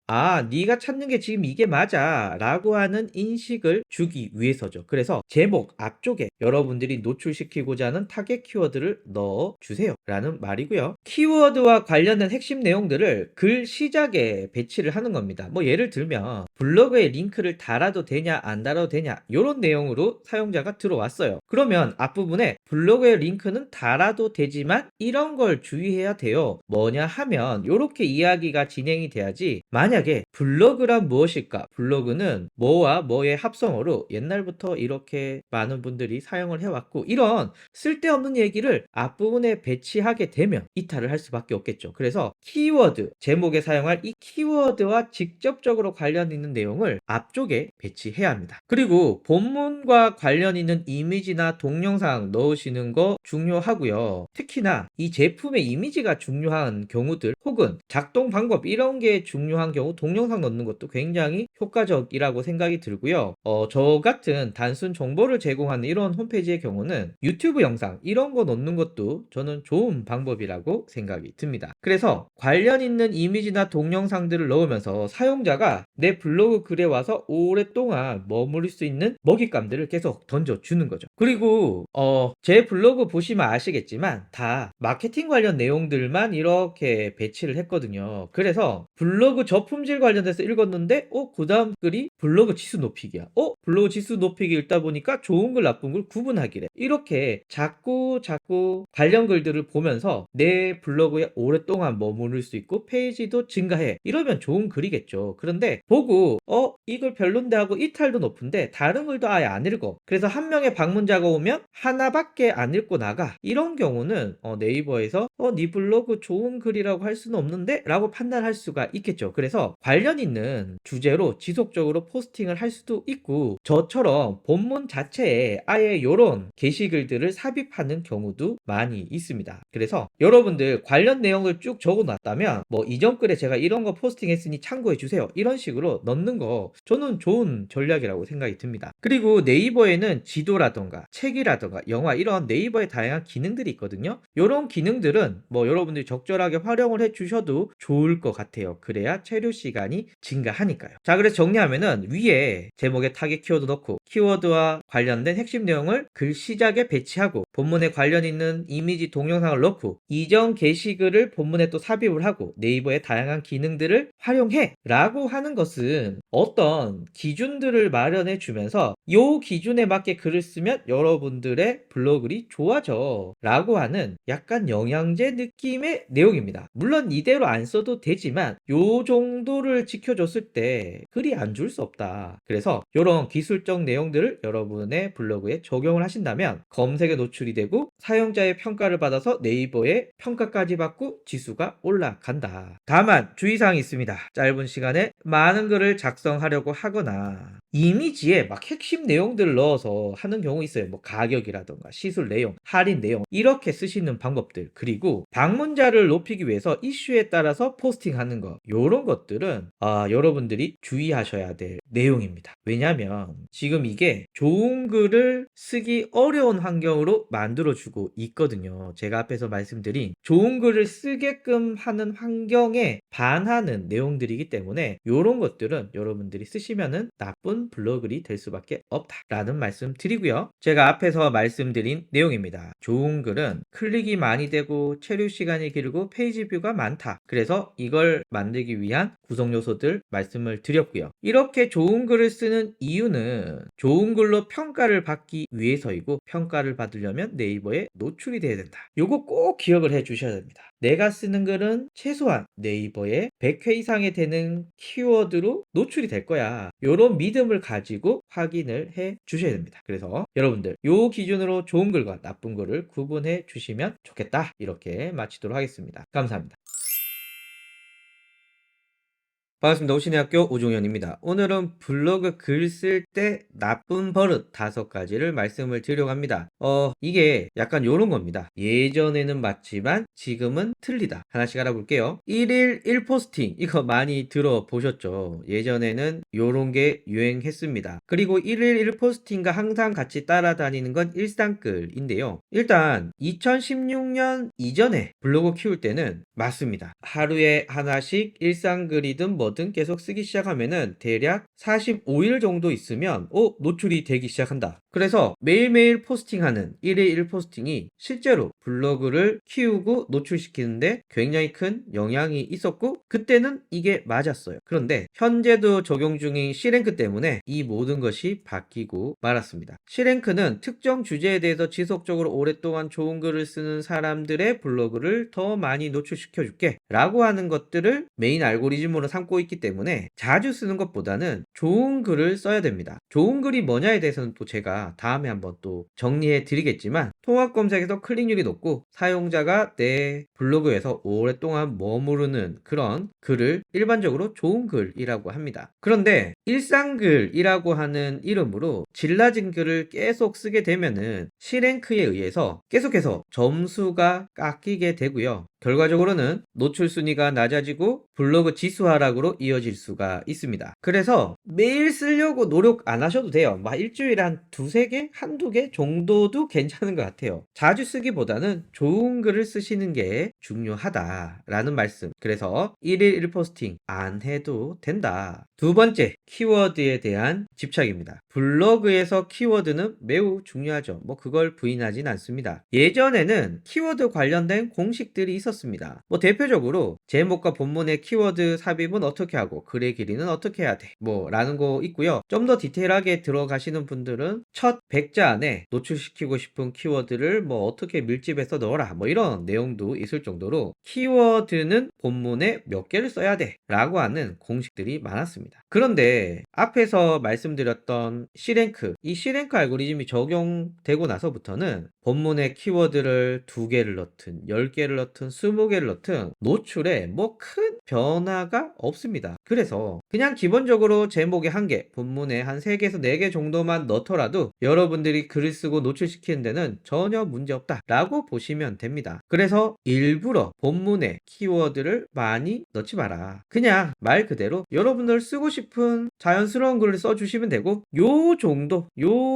네가 찾는 게 지금 이게 맞아 라고 하는 인식을 주기 위해서죠. 그래서 제목 앞쪽에 여러분들이 노출시키고자 하는 타겟 키워드를 넣어주세요 라는 말이고요. 키워드와 관련된 핵심 내용들을 글 시작에 배치를 하는 겁니다. 뭐 예를 들면 블로그에 링크를 달아도 되냐 안 달아도 되냐 이런 내용으로 사용자가 들어왔어요. 그러면 앞부분에 블로그에 링크는 달아도 되지만 이런 걸 주의해야 돼요. 뭐냐 하면 이렇게 이야기가 진행이 돼야지, 만약에 블로그란 무엇일까? 블로그는 뭐와 뭐의 합성어로 옛날부터 이렇게 많은 분들이 사용을 해왔고, 이런 쓸데없는 얘기를 앞부분에 배치하게 되면 이탈을 할 수밖에 없겠죠. 그래서 키워드, 제목에 사용할 이 키워드와 직접적으로 관련 있는 내용을 앞쪽에 배치해야 합니다. 그리고 본문과 관련 있는 이미지나 동영상 넣으시는 거 중요하고요. 특히나 이 제품의 이미지가 중요한 경우들, 혹은 작동 방법 이런 게 중요한 경우 동영상 넣는 것도 굉장히 효과적이라고 생각이 들고요. 저 같은 단순 정보를 제공하는 이런 홈페이지의 경우는 유튜브 영상 이런 거 넣는 것도 저는 좋은 방법이라고 생각이 듭니다. 그래서 관련 있는 이미지나 동영상들을 넣으면서 사용자가 내 블로그 글에 와서 오랫동안 머무를 수 있는 먹잇감들을 계속 던져주는 거죠. 그리고 제 블로그 보시면 아시겠지만 다 마케팅 관련 내용들만 이렇게 배치를 했거든요. 그래서 블로그 저품질 관련돼서 읽었는데 그 다음 글이 블로그 지수 높이기야. 블로그 지수 높이기 읽다 보니까 좋은 글 나쁜 글 구분하기래. 이렇게 자꾸 관련 글들을 보면서 내 블로그에 오랫동안 머무를 수 있고 페이지도 증가해. 이러면 좋은 글이겠죠. 그런데 보고 이 글 별론데 하고 이탈도 높은데 다른 글도 아예 안 읽어. 그래서 한 명의 방문자가 오면 하나밖에 안 읽고 나가. 이런 경우는 네이버에서 네 블로그 좋은 글이라고 할 수는 없는데 라고 판단할 수가 있겠죠. 그래서 관련 있는 주제로 지속적으로 포스팅을 할 수도 있고, 저처럼 본문 자체에 아예 요런 게시글들을 삽입하는 경우도 많이 있습니다. 그래서 여러분들 관련 내용을 쭉 적어놨다면 뭐 이전 글에 제가 이런 거 포스팅했으니 참고해 주세요 이런 식으로 넣는 거 저는 좋은 전략이라고 생각이 듭니다. 그리고 네이버에는 지도라던가 책이라던가 영화 이런 네이버의 다양한 기능들이 있거든요. 이런 기능들은 뭐 여러분들이 적절하게 활용을 해 주셔도 좋을 것 같아요. 그래야 체류 시간이 증가하니까요. 자, 그래서 정리하면은 위에 제목에 타겟 키워드 넣고 키워드와 관련된 핵심 내용을 글 시작에 배치하고 본문에 관련 있는 이미지 동영상을 넣고 이전 게시글을 본문에 또 삽입을 하고 네이버의 다양한 기능들을 활용해 라고 하는 것은 어떤 기준들을 마련해 주면서 요 기준에 맞게 글을 쓰면 여러분들의 블로글이 좋아져 라고 하는 약간 영양제 느낌의 내용입니다. 물론 이대로 안 써도 되지만 요 정도를 지켜줬을 때 글이 안 좋을 수 없다. 그래서 이런 기술적 내용들을 여러분의 블로그에 적용을 하신다면 검색에 노출이 되고 사용자의 평가를 받아서 네이버에 평가까지 받고 지수가 올라간다. 다만 주의사항이 있습니다. 짧은 시간에 많은 글을 작성하려고 하거나 이미지에 막 핵심 내용들을 넣어서 하는 경우 있어요. 뭐 가격이라던가 시술 내용, 할인 내용 이렇게 쓰시는 방법들, 그리고 방문자를 높이기 위해서 이슈에 따라서 포스팅하는 거, 요런 것들은 여러분들이 주의하셔야 될 내용입니다. 왜냐면 지금 이게 좋은 글을 쓰기 어려운 환경으로 만들어주고 있거든요. 제가 앞에서 말씀드린 좋은 글을 쓰게끔 하는 환경에 반하는 내용들이기 때문에 요런 것들은 여러분들이 쓰시면은 나쁜 블로글이 될 수밖에 없다라는 말씀 드리고요. 제가 앞에서 말씀드린 내용입니다. 좋은 글은 클릭이 많이 되고 체류 시간이 길고 페이지 뷰가 많다. 그래서 이걸 만들기 위한 구성 요소들 말씀을 드렸고요. 이렇게 좋은 글을 쓰는 이유는 좋은 글로 평가를 받기 위해서이고, 평가를 받으려면 네이버에 노출이 돼야 된다. 요거 꼭 기억을 해 주셔야 됩니다. 내가 쓰는 글은 최소한 네이버에 100회 이상이 되는 키워드로 노출이 될 거야. 요런 믿음을 가지고 확인을 해 주셔야 됩니다. 그래서 여러분들 요 기준으로 좋은 글과 나쁜 글을 구분해 주시면 좋겠다. 이렇게 마치도록 하겠습니다. 감사합니다. 반갑습니다. 오신의학교 오종현입니다. 오늘은 블로그 글 쓸 때 나쁜 버릇 5가지를 말씀을 드리려고 합니다. 이게 약간 요런 겁니다. 예전에는 맞지만 지금은 틀리다. 하나씩 알아볼게요. 1일 1포스팅, 이거 많이 들어보셨죠? 예전에는 요런 게 유행했습니다. 그리고 1일 1포스팅과 항상 같이 따라다니는 건 일상글인데요. 일단 2016년 이전에 블로그 키울 때는 맞습니다. 하루에 하나씩 일상글이든 뭐든 계속 쓰기 시작하면은 대략 45일 정도 있으면 노출이 되기 시작한다. 그래서 매일매일 포스팅하는 1일 1포스팅이 실제로 블로그를 키우고 노출시키는데 굉장히 큰 영향이 있었고, 그때는 이게 맞았어요. 그런데 현재도 적용 중인 C랭크 때문에 이 모든 것이 바뀌고 말았습니다. C랭크는 특정 주제에 대해서 지속적으로 오랫동안 좋은 글을 쓰는 사람들의 블로그를 더 많이 노출시켜줄게 라고 하는 것들을 메인 알고리즘으로 삼고 있기 때문에 자주 쓰는 것보다는 좋은 글을 써야 됩니다. 좋은 글이 뭐냐에 대해서는 또 제가 다음에 한번 또 정리해 드리겠지만, 통합 검색에서 클릭률이 높고 사용자가 내 블로그에서 오랫동안 머무르는 그런 글을 일반적으로 좋은 글이라고 합니다. 그런데 일상글이라고 하는 이름으로 질 낮은 글을 계속 쓰게 되면은 C랭크에 의해서 계속해서 점수가 깎이게 되고요. 결과적으로는 노출 순위가 낮아지고 블로그 지수 하락으로 이어질 수가 있습니다. 그래서 매일 쓰려고 노력 안 하셔도 돼요. 막 일주일에 한 두세 개, 한두 개 정도도 괜찮은 것 같아요. 자주 쓰기보다는 좋은 글을 쓰시는 게 중요하다라는 말씀. 그래서 1일 1포스팅 안 해도 된다. 두 번째, 키워드에 대한 집착입니다. 블로그에서 키워드는 매우 중요하죠. 그걸 부인하진 않습니다. 예전에는 키워드 관련된 공식들이 있었습니다. 대표적으로 제목과 본문의 키워드 삽입은 어떻게 하고 글의 길이는 어떻게 해야 돼 라는 거 있고요. 좀 더 디테일하게 들어가시는 분들은 첫 100자 안에 노출시키고 싶은 키워드를 어떻게 밀집해서 넣어라 이런 내용도 있을 정도로 키워드는 본문에 몇 개를 써야 돼 라고 하는 공식들이 많았습니다. 그런데 앞에서 말씀드렸던 C랭크, 이 C랭크 알고리즘이 적용되고 나서부터는 본문에 키워드를 2개를 넣든 10개를 넣든 20개를 넣든 노출에 큰 변화가 없습니다. 그래서 그냥 기본적으로 제목에 1개, 본문에 한 3개에서 4개 정도만 넣더라도 여러분들이 글을 쓰고 노출시키는 데는 전혀 문제없다 라고 보시면 됩니다. 그래서 일부러 본문에 키워드를 많이 넣지 마라. 그냥 말 그대로 여러분들 쓰고 싶은 자연스러운 글을 써주시면 되고, 요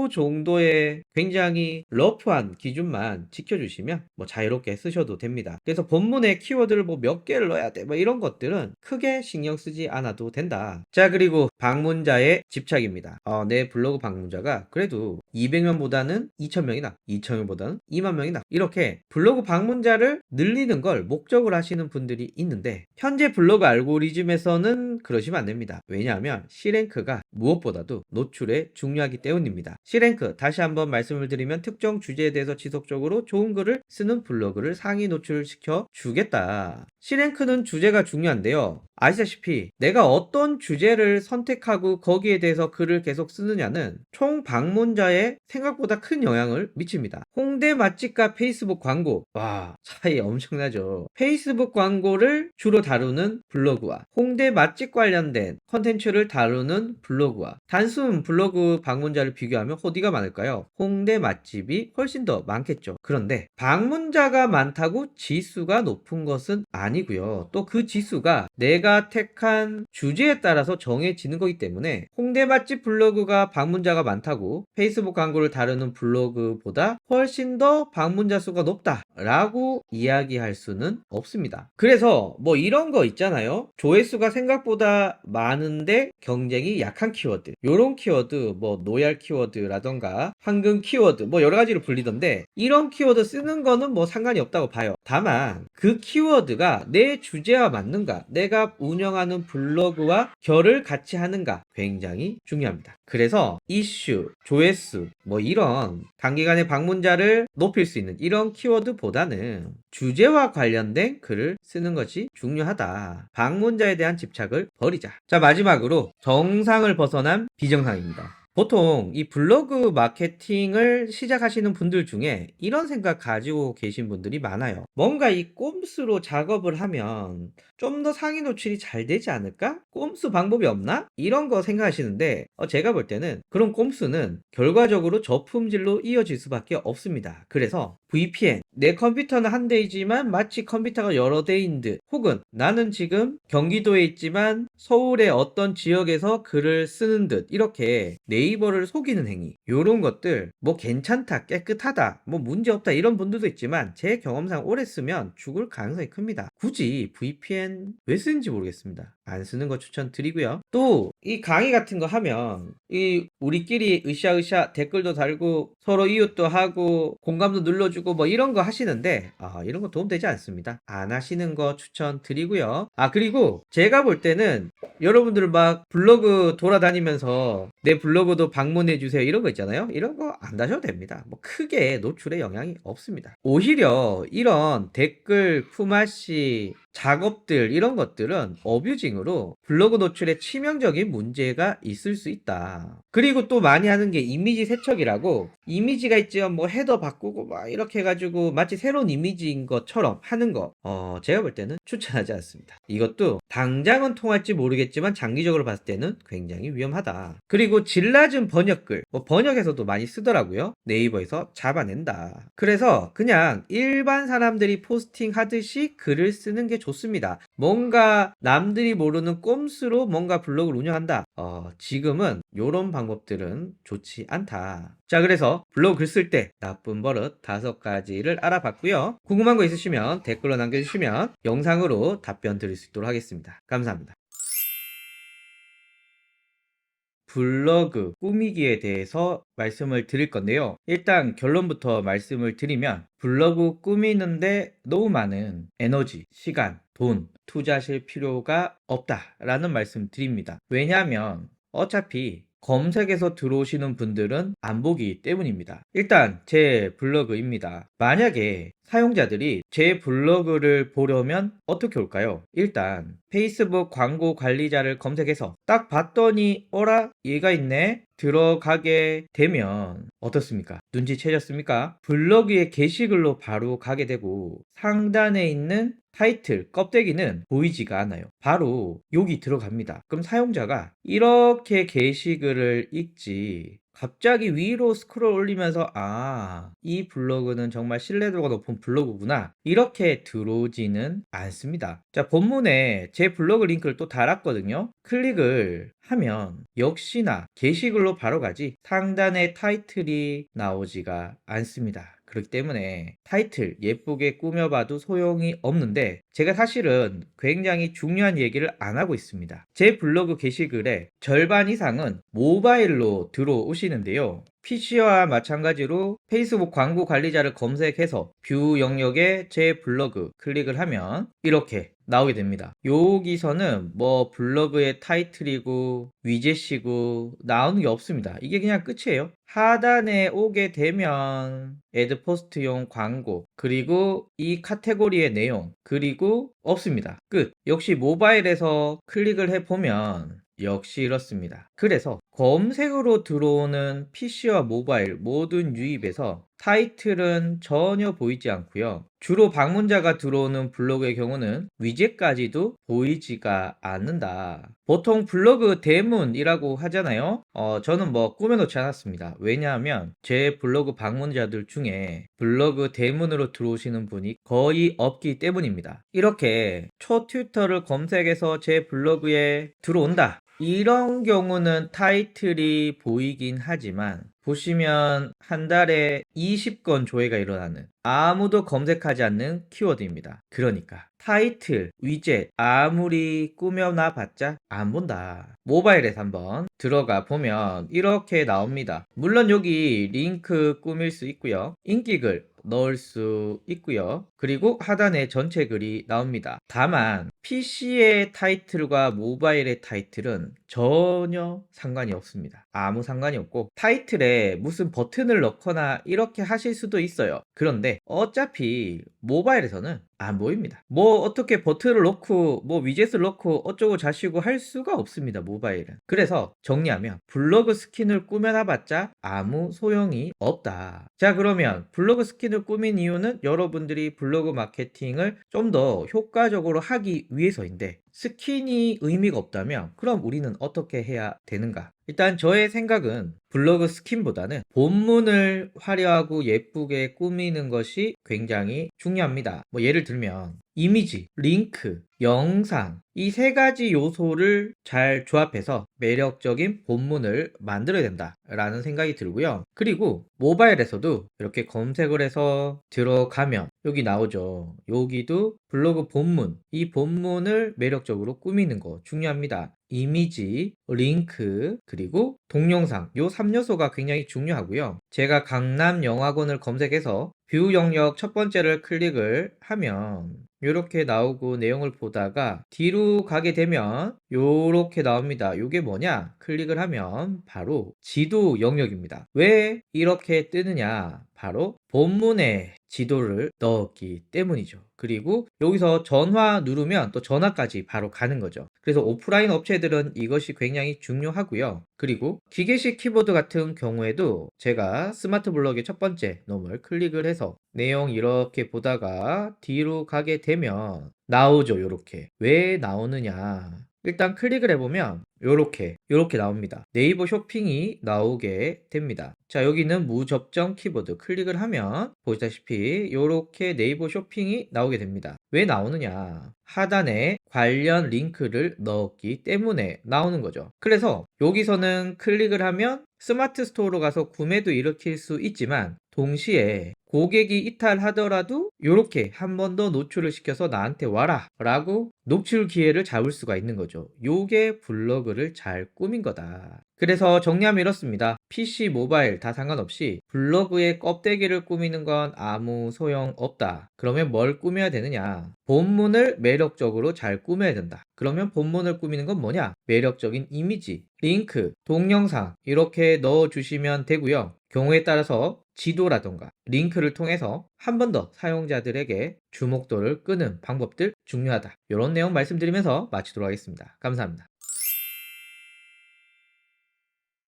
정도의 굉장히 러프한 기준만 지켜주시면 뭐 자유롭게 쓰셔도 됩니다. 그래서 본문에 키워드를 뭐 몇 개를 넣어야 돼 뭐 이런 것들은 크게 신경 쓰지 않아도 된다. 자, 그리고 방문자의 집착입니다. 내 블로그 방문자가 그래도 200명보다는 2000명이나 2000명보다는 2만 명이나 이렇게 블로그 방문자를 늘리는 걸 목적으로 하시는 분들이 있는데, 현재 블로그 알고리즘에서는 그러시면 안 됩니다. 왜냐하면 C랭크가 무엇보다도 노출에 중요하기 때문입니다. C랭크, 다시 한번 말씀을 드리면 특정 주제에 대해서 지속적으로 좋은 글을 쓰는 블로그를 상위 노출시켜 주겠다. C랭크는 주제가 중요한데요. 아시다시피 내가 어떤 주제를 선택하고 거기에 대해서 글을 계속 쓰느냐는 총 방문자의 생각보다 큰 영향을 미칩니다. 홍대 맛집과 페이스북 광고, 와, 차이 엄청나죠. 페이스북 광고를 주로 다루는 블로그와 홍대 맛집 관련된 컨텐츠를 다루는 블로그와 단순 블로그 방문자를 비교하면 어디가 많을까요? 홍대 맛집이 훨씬 더 많겠죠. 그런데 방문자가 많다고 지수가 높은 것은 아니고요. 또 그 지수가 내가 택한 주제에 따라서 정해지는 거기 때문에 홍대 맛집 블로그가 방문자가 많다고 페이스북 광고를 다루는 블로그보다 훨씬 더 방문자 수가 높다라고 이야기할 수는 없습니다. 그래서 뭐 이런 거 있잖아요. 조회수가 생각보다 많은데 경쟁이 약한 키워드, 요런 키워드, 뭐 노얄 키워드라던가 황금 키워드, 뭐 여러 가지로 불리던데, 이런 키워드 쓰는 거는 뭐 상관이 없다고 봐요. 다만 그 키워드가 내 주제와 맞는가, 내가 운영하는 블로그와 결을 같이 하는가 굉장히 중요합니다. 그래서 이슈, 조회수, 뭐 이런 단기간에 방문자를 높일 수 있는 이런 키워드보다는 주제와 관련된 글을 쓰는 것이 중요하다. 방문자에 대한 집착을 버리자. 자, 마지막으로 정상을 벗어난 비정상입니다. 보통 이 블로그 마케팅을 시작하시는 분들 중에 이런 생각 가지고 계신 분들이 많아요. 뭔가 이 꼼수로 작업을 하면 좀 더 상위 노출이 잘 되지 않을까? 꼼수 방법이 없나? 이런 거 생각하시는데, 제가 볼 때는 그런 꼼수는 결과적으로 저품질로 이어질 수밖에 없습니다. 그래서 VPN, 내 컴퓨터는 한 대이지만 마치 컴퓨터가 여러 대인 듯, 혹은 나는 지금 경기도에 있지만 서울의 어떤 지역에서 글을 쓰는 듯, 이렇게 네이버를 속이는 행위, 요런 것들 뭐 괜찮다, 깨끗하다, 뭐 문제없다 이런 분들도 있지만 제 경험상 오래 쓰면 죽을 가능성이 큽니다. 굳이 VPN 왜 쓰는지 모르겠습니다. 안 쓰는 거 추천드리고요. 또 이 강의 같은 거 하면 이 우리끼리 으쌰으쌰 댓글도 달고 서로 이웃도 하고 공감도 눌러주고 뭐 이런 거 하시는데, 이런 거 도움되지 않습니다. 안 하시는 거 추천드리고요. 그리고 제가 볼 때는 여러분들 막 블로그 돌아다니면서 내 블로그도 방문해 주세요 이런 거 있잖아요. 이런 거 안 하셔도 됩니다. 뭐 크게 노출에 영향이 없습니다. 오히려 이런 댓글 품앗이 작업들, 이런 것들은 어뷰징으로 블로그 노출에 치명적인 문제가 있을 수 있다. 그리고 또 많이 하는 게 이미지 세척이라고, 이미지가 있죠. 뭐 헤더 바꾸고 막 이렇게 해가지고 마치 새로운 이미지인 것처럼 하는 거, 제가 볼 때는 추천하지 않습니다. 이것도 당장은 통할지 모르겠지만 장기적으로 봤을 때는 굉장히 위험하다. 그리고 질 낮은 번역글, 뭐 번역에서도 많이 쓰더라고요. 네이버에서 잡아낸다. 그래서 그냥 일반 사람들이 포스팅 하듯이 글을 쓰는 게 좋습니다. 뭔가 남들이 모르는 꼼수로 뭔가 블로그를 운영한다. 지금은 이런 방법들은 좋지 않다. 자, 그래서 블로그 글 쓸 때 나쁜 버릇 5가지를 알아봤고요. 궁금한 거 있으시면 댓글로 남겨주시면 영상으로 답변 드릴 수 있도록 하겠습니다. 감사합니다. 블로그 꾸미기에 대해서 말씀을 드릴 건데요. 일단 결론부터 말씀을 드리면, 블로그 꾸미는데 너무 많은 에너지, 시간, 돈 투자하실 필요가 없다라는 말씀 드립니다. 왜냐하면 어차피 검색에서 들어오시는 분들은 안 보기 때문입니다. 일단 제 블로그입니다. 만약에 사용자들이 제 블로그를 보려면 어떻게 올까요? 일단 페이스북 광고 관리자를 검색해서 딱 봤더니 어라? 얘가 있네? 들어가게 되면 어떻습니까? 눈치채셨습니까? 블로그의 게시글로 바로 가게 되고 상단에 있는 타이틀, 껍데기는 보이지가 않아요. 바로 여기 들어갑니다. 그럼 사용자가 이렇게 게시글을 읽지, 갑자기 위로 스크롤 올리면서 이 블로그는 정말 신뢰도가 높은 블로그구나, 이렇게 들어오지는 않습니다. 자, 본문에 제 블로그 링크를 또 달았거든요. 클릭을 하면 역시나 게시글로 바로 가지 상단에 타이틀이 나오지가 않습니다. 그렇기 때문에 타이틀 예쁘게 꾸며봐도 소용이 없는데 제가 사실은 굉장히 중요한 얘기를 안 하고 있습니다. 제 블로그 게시글에 절반 이상은 모바일로 들어오시는데요. PC와 마찬가지로 페이스북 광고 관리자를 검색해서 뷰 영역에 제 블로그 클릭을 하면 이렇게 나오게 됩니다. 여기서는 뭐 블로그의 타이틀이고 위젯이고 나오는 게 없습니다. 이게 그냥 끝이에요. 하단에 오게 되면 애드 포스트용 광고 그리고 이 카테고리의 내용 그리고 없습니다. 끝. 역시 모바일에서 클릭을 해보면 역시 이렇습니다. 그래서 검색으로 들어오는 PC와 모바일 모든 유입에서 타이틀은 전혀 보이지 않고요. 주로 방문자가 들어오는 블로그의 경우는 위젯까지도 보이지가 않는다. 보통 블로그 대문이라고 하잖아요. 저는 뭐 꾸며놓지 않았습니다. 왜냐하면 제 블로그 방문자들 중에 블로그 대문으로 들어오시는 분이 거의 없기 때문입니다. 이렇게 초 튜터를 검색해서 제 블로그에 들어온다. 이런 경우는 타이틀이 보이긴 하지만 보시면 한 달에 20건 조회가 일어나는 아무도 검색하지 않는 키워드입니다. 그러니까 타이틀, 위젯 아무리 꾸며놔 봤자 안 본다. 모바일에서 한번 들어가 보면 이렇게 나옵니다. 물론 여기 링크 꾸밀 수 있고요. 인기글 넣을 수 있고요. 그리고 하단에 전체 글이 나옵니다. 다만 PC의 타이틀과 모바일의 타이틀은 전혀 상관이 없습니다. 아무 상관이 없고 타이틀에 무슨 버튼을 넣거나 이렇게 하실 수도 있어요. 그런데 어차피 모바일에서는 안 보입니다. 뭐 어떻게 버튼을 넣고 뭐 위젯을 넣고 어쩌고 자시고 할 수가 없습니다. 모바일은. 그래서 정리하면 블로그 스킨을 꾸며놔봤자 아무 소용이 없다. 자, 그러면 블로그 스킨을 꾸민 이유는 여러분들이 블로그 마케팅을 좀 더 효과적으로 하기 위해서인데 스킨이 의미가 없다면 그럼 우리는 어떻게 해야 되는가? 일단 저의 생각은 블로그 스킨보다는 본문을 화려하고 예쁘게 꾸미는 것이 굉장히 중요합니다. 뭐 예를 들면 이미지, 링크, 영상 이 세 가지 요소를 잘 조합해서 매력적인 본문을 만들어야 된다라는 생각이 들고요. 그리고 모바일에서도 이렇게 검색을 해서 들어가면 여기 나오죠. 여기도 블로그 본문, 이 본문을 매력적으로 꾸미는 거 중요합니다. 이미지, 링크, 그리고 동영상 요 3요소가 굉장히 중요하고요. 제가 강남영화관을 검색해서 뷰 영역 첫 번째를 클릭을 하면 이렇게 나오고 내용을 보다가 뒤로 가게 되면 이렇게 나옵니다. 이게 뭐냐? 클릭을 하면 바로 지도 영역입니다. 왜 이렇게 뜨느냐? 바로 본문에 지도를 넣었기 때문이죠. 그리고 여기서 전화 누르면 또 전화까지 바로 가는 거죠. 그래서 오프라인 업체들은 이것이 굉장히 중요하고요. 그리고 기계식 키보드 같은 경우에도 제가 스마트 블럭의 첫 번째 놈을 클릭을 해서 내용 이렇게 보다가 뒤로 가게 되면 나오죠. 이렇게. 왜 나오느냐? 일단 클릭을 해보면 요렇게 나옵니다. 네이버 쇼핑이 나오게 됩니다. 자, 여기는 무접점 키보드 클릭을 하면 보시다시피 요렇게 네이버 쇼핑이 나오게 됩니다. 왜 나오느냐? 하단에 관련 링크를 넣었기 때문에 나오는 거죠. 그래서 여기서는 클릭을 하면 스마트 스토어로 가서 구매도 일으킬 수 있지만 동시에 고객이 이탈하더라도 이렇게 한 번 더 노출을 시켜서 나한테 와라 라고 노출 기회를 잡을 수가 있는 거죠. 요게 블로그를 잘 꾸민 거다. 그래서 정리하면 이렇습니다. PC, 모바일 다 상관없이 블로그의 껍데기를 꾸미는 건 아무 소용 없다. 그러면 뭘 꾸며야 되느냐? 본문을 매력적으로 잘 꾸며야 된다. 그러면 본문을 꾸미는 건 뭐냐? 매력적인 이미지, 링크, 동영상 이렇게 넣어주시면 되고요. 경우에 따라서 지도라던가 링크를 통해서 한 번 더 사용자들에게 주목도를 끄는 방법들 중요하다. 이런 내용 말씀드리면서 마치도록 하겠습니다. 감사합니다.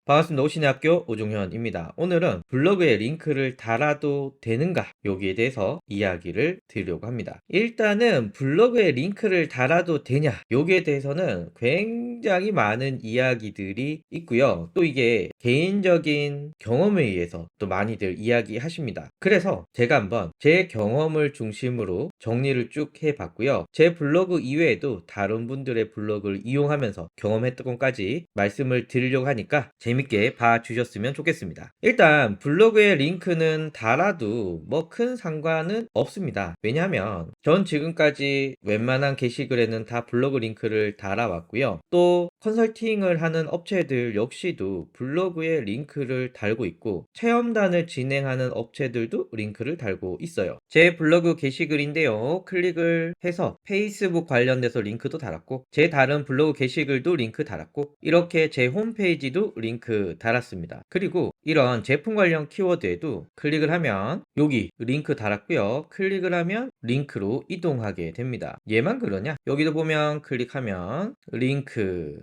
반갑습니다. 오신의 학교 오종현입니다. 오늘은 블로그에 링크를 달아도 되는가? 여기에 대해서 이야기를 드리려고 합니다. 일단은 블로그에 링크를 달아도 되냐? 여기에 대해서는 굉장히 굉장히 많은 이야기들이 있고요. 또 이게 개인적인 경험에 의해서 또 많이들 이야기하십니다. 그래서 제가 한번 제 경험을 중심으로 정리를 쭉 해봤고요. 제 블로그 이외에도 다른 분들의 블로그를 이용하면서 경험했던 것까지 말씀을 드리려고 하니까 재밌게 봐주셨으면 좋겠습니다. 일단 블로그의 링크는 달아도 뭐 큰 상관은 없습니다. 왜냐하면 전 지금까지 웬만한 게시글에는 다 블로그 링크를 달아왔고요. 또 컨설팅을 하는 업체들 역시도 블로그에 링크를 달고 있고, 체험단을 진행하는 업체들도 링크를 달고 있어요. 제 블로그 게시글인데요. 클릭을 해서 페이스북 관련돼서 링크도 달았고, 제 다른 블로그 게시글도 링크 달았고, 이렇게 제 홈페이지도 링크 달았습니다. 그리고 이런 제품 관련 키워드에도 클릭을 하면 여기 링크 달았고요. 클릭을 하면 링크로 이동하게 됩니다. 얘만 그러냐? 여기도 보면 클릭하면 링크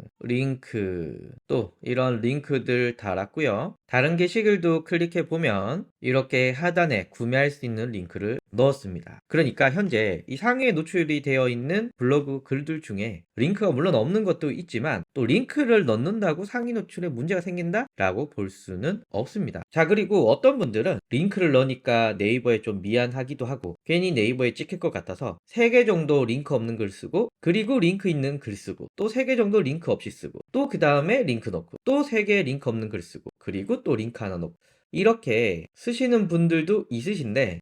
또 이런 링크들 달았고요. 다른 게시글도 클릭해 보면 이렇게 하단에 구매할 수 있는 링크를 넣었습니다. 그러니까 현재 이 상위에 노출이 되어 있는 블로그 글들 중에 링크가 물론 없는 것도 있지만, 또 링크를 넣는다고 상위 노출에 문제가 생긴다? 라고 볼 수는 없습니다. 자, 그리고 어떤 분들은 링크를 넣으니까 네이버에 좀 미안하기도 하고 괜히 네이버에 찍힐 것 같아서 3개 정도 링크 없는 글 쓰고, 그리고 링크 있는 글 쓰고, 또 3개 정도 링크 없이 쓰고, 또 그 다음에 링크 넣고, 또 3개 링크 없는 글 쓰고, 그리고 또 링크 하나 넣고, 이렇게 쓰시는 분들도 있으신데,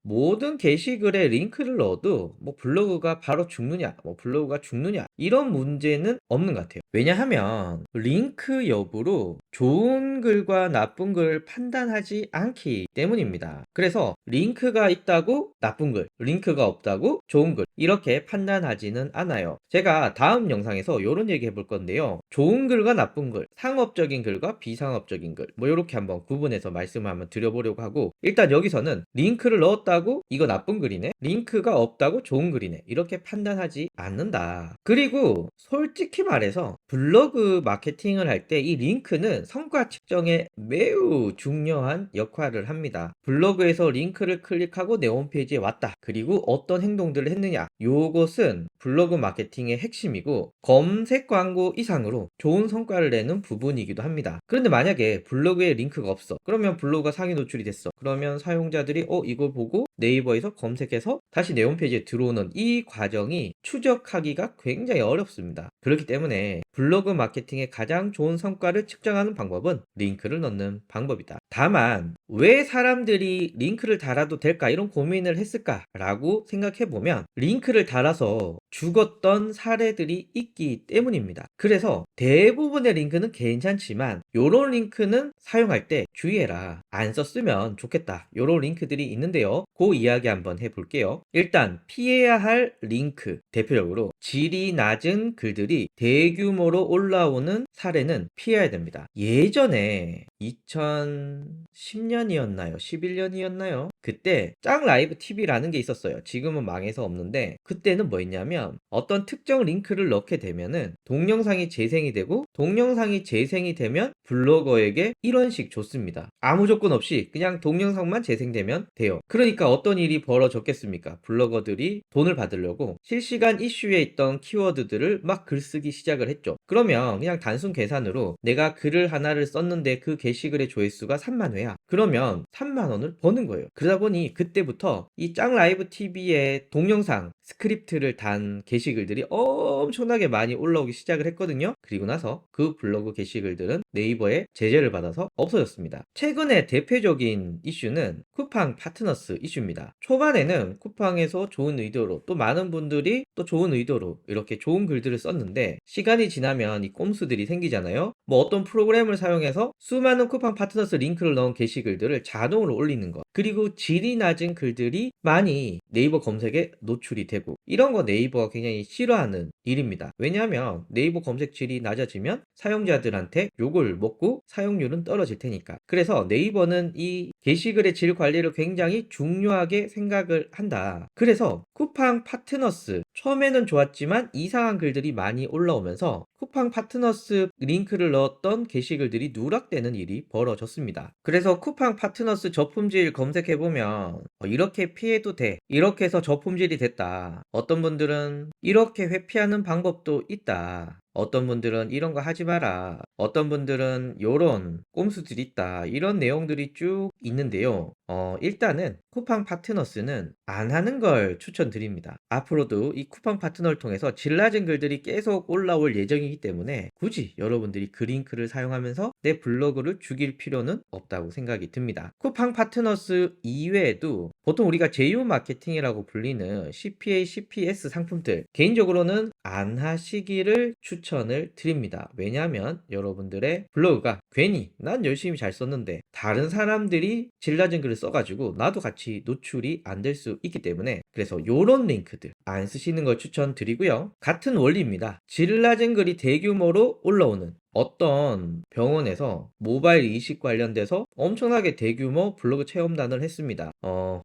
모든 게시글에 링크를 넣어도 뭐 블로그가 바로 죽느냐, 뭐 블로그가 죽느냐, 이런 문제는 없는 것 같아요. 왜냐하면 링크 여부로 좋은 글과 나쁜 글을 판단하지 않기 때문입니다. 그래서 링크가 있다고 나쁜 글, 링크가 없다고 좋은 글, 이렇게 판단하지는 않아요. 제가 다음 영상에서 이런 얘기 해볼 건데요. 좋은 글과 나쁜 글, 상업적인 글과 비상업적인 글, 뭐 이렇게 한번 구분해서 말씀을 한번 드려보려고 하고, 일단 여기서는 링크를 넣었다고 이거 나쁜 글이네, 링크가 없다고 좋은 글이네, 이렇게 판단하지 않는다. 그리고 솔직히 말해서 블로그 마케팅을 할 때 이 링크는 성과 측정에 매우 중요한 역할을 합니다. 블로그에서 링크를 클릭하고 내 홈페이지에 왔다, 그리고 어떤 행동들을 했느냐, 요것은 블로그 마케팅의 핵심이고 검색 광고 이상으로 좋은 성과를 내는 부분이기도 합니다. 그런데 만약에 블로그에 링크가 없어, 그러면 블로그가 상위 노출이 됐어, 그러면 사용자들이 이걸 보고 네이버에서 검색해서 다시 내 홈페이지에 들어오는 이 과정이 추적하기가 굉장히 어렵습니다. 그렇기 때문에 블로그 마케팅의 가장 좋은 성과를 측정하는 방법은 링크를 넣는 방법이다. 다만 왜 사람들이 링크를 달아도 될까, 이런 고민을 했을까라고 생각해보면 링크를 달아서 죽었던 사례들이 있기 때문입니다. 그래서 대부분의 링크는 괜찮지만 요런 링크는 사용할 때 주의해라, 안 썼으면 좋겠다, 요런 링크들이 있는데요. 그 이야기 한번 해볼게요. 일단 피해야 할 링크, 대표적으로 질이 낮은 글들이 대규모로 올라오는 사례는 피해야 됩니다. 예전에 2010년이었나요? 11년이었나요? 그때 짱 라이브 TV라는 게 있었어요. 지금은 망해서 없는데, 그때는 뭐 있냐면 어떤 특정 링크를 넣게 되면은 동영상이 재생이 되고, 동영상이 재생이 되면 블로거에게 1원씩 줬습니다. 아무 조건 없이 그냥 동영상만 재생되면 돼요. 그러니까 어떤 일이 벌어졌겠습니까? 블로거들이 돈을 받으려고 실시간 이슈에 있던 키워드들을 막 글쓰기 시작을 했죠. 그러면 그냥 단순 계산으로 내가 글을 하나를 썼는데 그 게시글의 조회수가 3만 회야. 그러면 3만 원을 버는 거예요. 그러다 보니 그때부터 이 짱 라이브 TV의 동영상 스크립트를 단 게시글들이 엄청나게 많이 올라오기 시작을 했거든요. 그리고 나서 그 블로그 게시글들은 네이버에 제재를 받아서 없어졌습니다. 최근에 대표적인 이슈는 쿠팡 파트너스 이슈입니다. 초반에는 쿠팡에서 좋은 의도로, 또 많은 분들이 또 좋은 의도로 이렇게 좋은 글들을 썼는데, 시간이 지나면 이 꼼수들이 생기잖아요. 뭐 어떤 프로그램을 사용해서 수많은 쿠팡 파트너스 링크를 넣은 게시글들을 자동으로 올리는 것, 그리고 질이 낮은 글들이 많이 네이버 검색에 노출이 되고, 이런 거 네이버가 굉장히 싫어하는 일입니다. 왜냐하면 네이버 검색 질이 낮아지면 사용자들한테 욕을 먹고 사용률은 떨어질 테니까. 그래서 네이버는 이 게시글의 질 관리를 굉장히 중요하게 생각을 한다. 그래서 쿠팡 파트너스 처음에는 좋았지만 이상한 글들이 많이 올라오면서 쿠팡 파트너스 링크를 넣었던 게시글들이 누락되는 일이 벌어졌습니다. 그래서 쿠팡 파트너스 저품질 검색해보면 이렇게 피해도 돼, 이렇게 해서 저품질이 됐다, 어떤 분들은 이렇게 회피하는 방법도 있다, 어떤 분들은 이런 거 하지 마라. 어떤 분들은 요런 꼼수들이 있다. 이런 내용들이 쭉 있는데요. 일단은 쿠팡 파트너스는 안 하는 걸 추천드립니다. 앞으로도 이 쿠팡 파트너를 통해서 질 낮은 글들이 계속 올라올 예정이기 때문에 굳이 여러분들이 그 링크를 사용하면서 내 블로그를 죽일 필요는 없다고 생각이 듭니다. 쿠팡 파트너스 이외에도 보통 우리가 제휴 마케팅이라고 불리는 CPA, CPS 상품들 개인적으로는 안 하시기를 추천을 드립니다. 왜냐하면 여러분들의 블로그가 괜히 난 열심히 잘 썼는데 다른 사람들이 질 낮은 글을 써가지고 나도 같이 노출이 안 될 수 있기 때문에, 그래서 요런 링크들 안 쓰시는 걸 추천드리고요. 같은 원리입니다. 질 낮은 글이 대규모로 올라오는 어떤 병원에서 모바일 이식 관련돼서 엄청나게 대규모 블로그 체험단을 했습니다.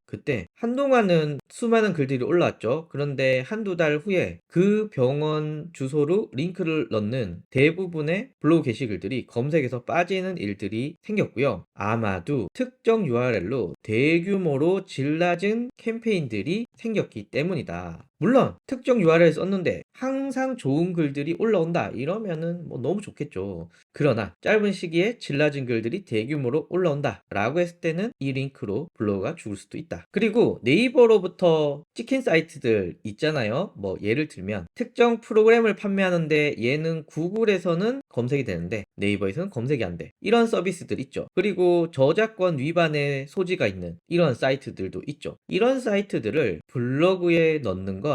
그때 한동안은 수많은 글들이 올라왔죠. 그런데 한두 달 후에 그 병원 주소로 링크를 넣는 대부분의 블로그 게시글들이 검색에서 빠지는 일들이 생겼고요. 아마도 특정 URL로 대규모로 질 낮은 캠페인들이 생겼기 때문이다. 물론 특정 URL 썼는데 항상 좋은 글들이 올라온다 이러면은 뭐 너무 좋겠죠. 그러나 짧은 시기에 질 낮은 글들이 대규모로 올라온다 라고 했을 때는 이 링크로 블로그가 죽을 수도 있다. 그리고 네이버로부터 찍힌 사이트들 있잖아요. 뭐 예를 들면 특정 프로그램을 판매하는데 얘는 구글에서는 검색이 되는데 네이버에서는 검색이 안 돼. 이런 서비스들 있죠. 그리고 저작권 위반의 소지가 있는 이런 사이트들도 있죠. 이런 사이트들을 블로그에 넣는 건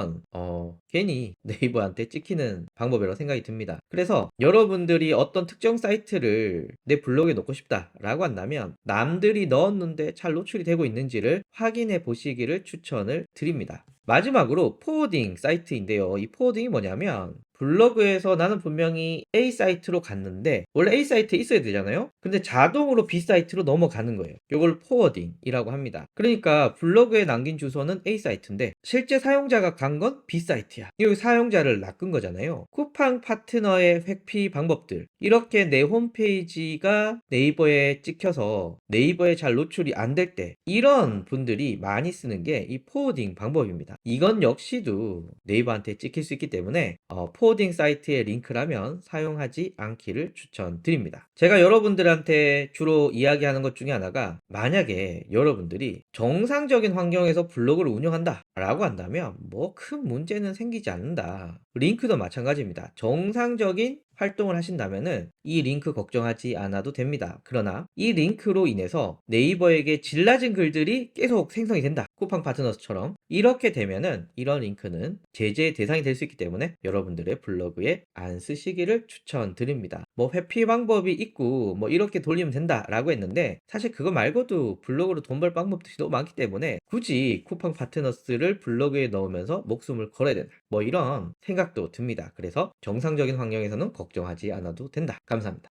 괜히 네이버한테 찍히는 방법이라고 생각이 듭니다. 그래서 여러분들이 어떤 특정 사이트를 내 블로그에 넣고 싶다 라고 한다면 남들이 넣었는데 잘 노출이 되고 있는지를 확인해 보시기를 추천을 드립니다. 마지막으로 포워딩 사이트인데요. 이 포워딩이 뭐냐면 블로그에서 나는 분명히 A 사이트로 갔는데 원래 A 사이트에 있어야 되잖아요. 근데 자동으로 B 사이트로 넘어가는 거예요. 이걸 포워딩이라고 합니다. 그러니까 블로그에 남긴 주소는 A 사이트인데 실제 사용자가 간 건 B 사이트야. 이 사용자를 낚은 거잖아요. 쿠팡 파트너의 회피 방법들, 이렇게 내 홈페이지가 네이버에 찍혀서 네이버에 잘 노출이 안 될 때 이런 분들이 많이 쓰는 게 이 포워딩 방법입니다. 이건 역시도 네이버한테 찍힐 수 있기 때문에 포워딩 사이트의 링크라면 사용하지 않기를 추천드립니다. 제가 여러분들한테 주로 이야기하는 것 중에 하나가, 만약에 여러분들이 정상적인 환경에서 블로그를 운영한다 라고 한다면 뭐 큰 문제는 생기지 않는다. 링크도 마찬가지입니다. 정상적인 활동을 하신다면은 이 링크 걱정하지 않아도 됩니다. 그러나 이 링크로 인해서 네이버에게 질 낮은 글들이 계속 생성이 된다. 쿠팡 파트너스처럼 이렇게 되면은 이런 링크는 제재 대상이 될 수 있기 때문에 여러분들의 블로그에 안 쓰시기를 추천드립니다. 뭐 회피 방법이 있고 뭐 이렇게 돌리면 된다라고 했는데 사실 그거 말고도 블로그로 돈 벌 방법들이 너무 많기 때문에 굳이 쿠팡 파트너스를 블로그에 넣으면서 목숨을 걸어야 된다. 뭐 이런 생각도 듭니다. 그래서 정상적인 환경에서는 걱정하지 않아도 된다. 감사합니다.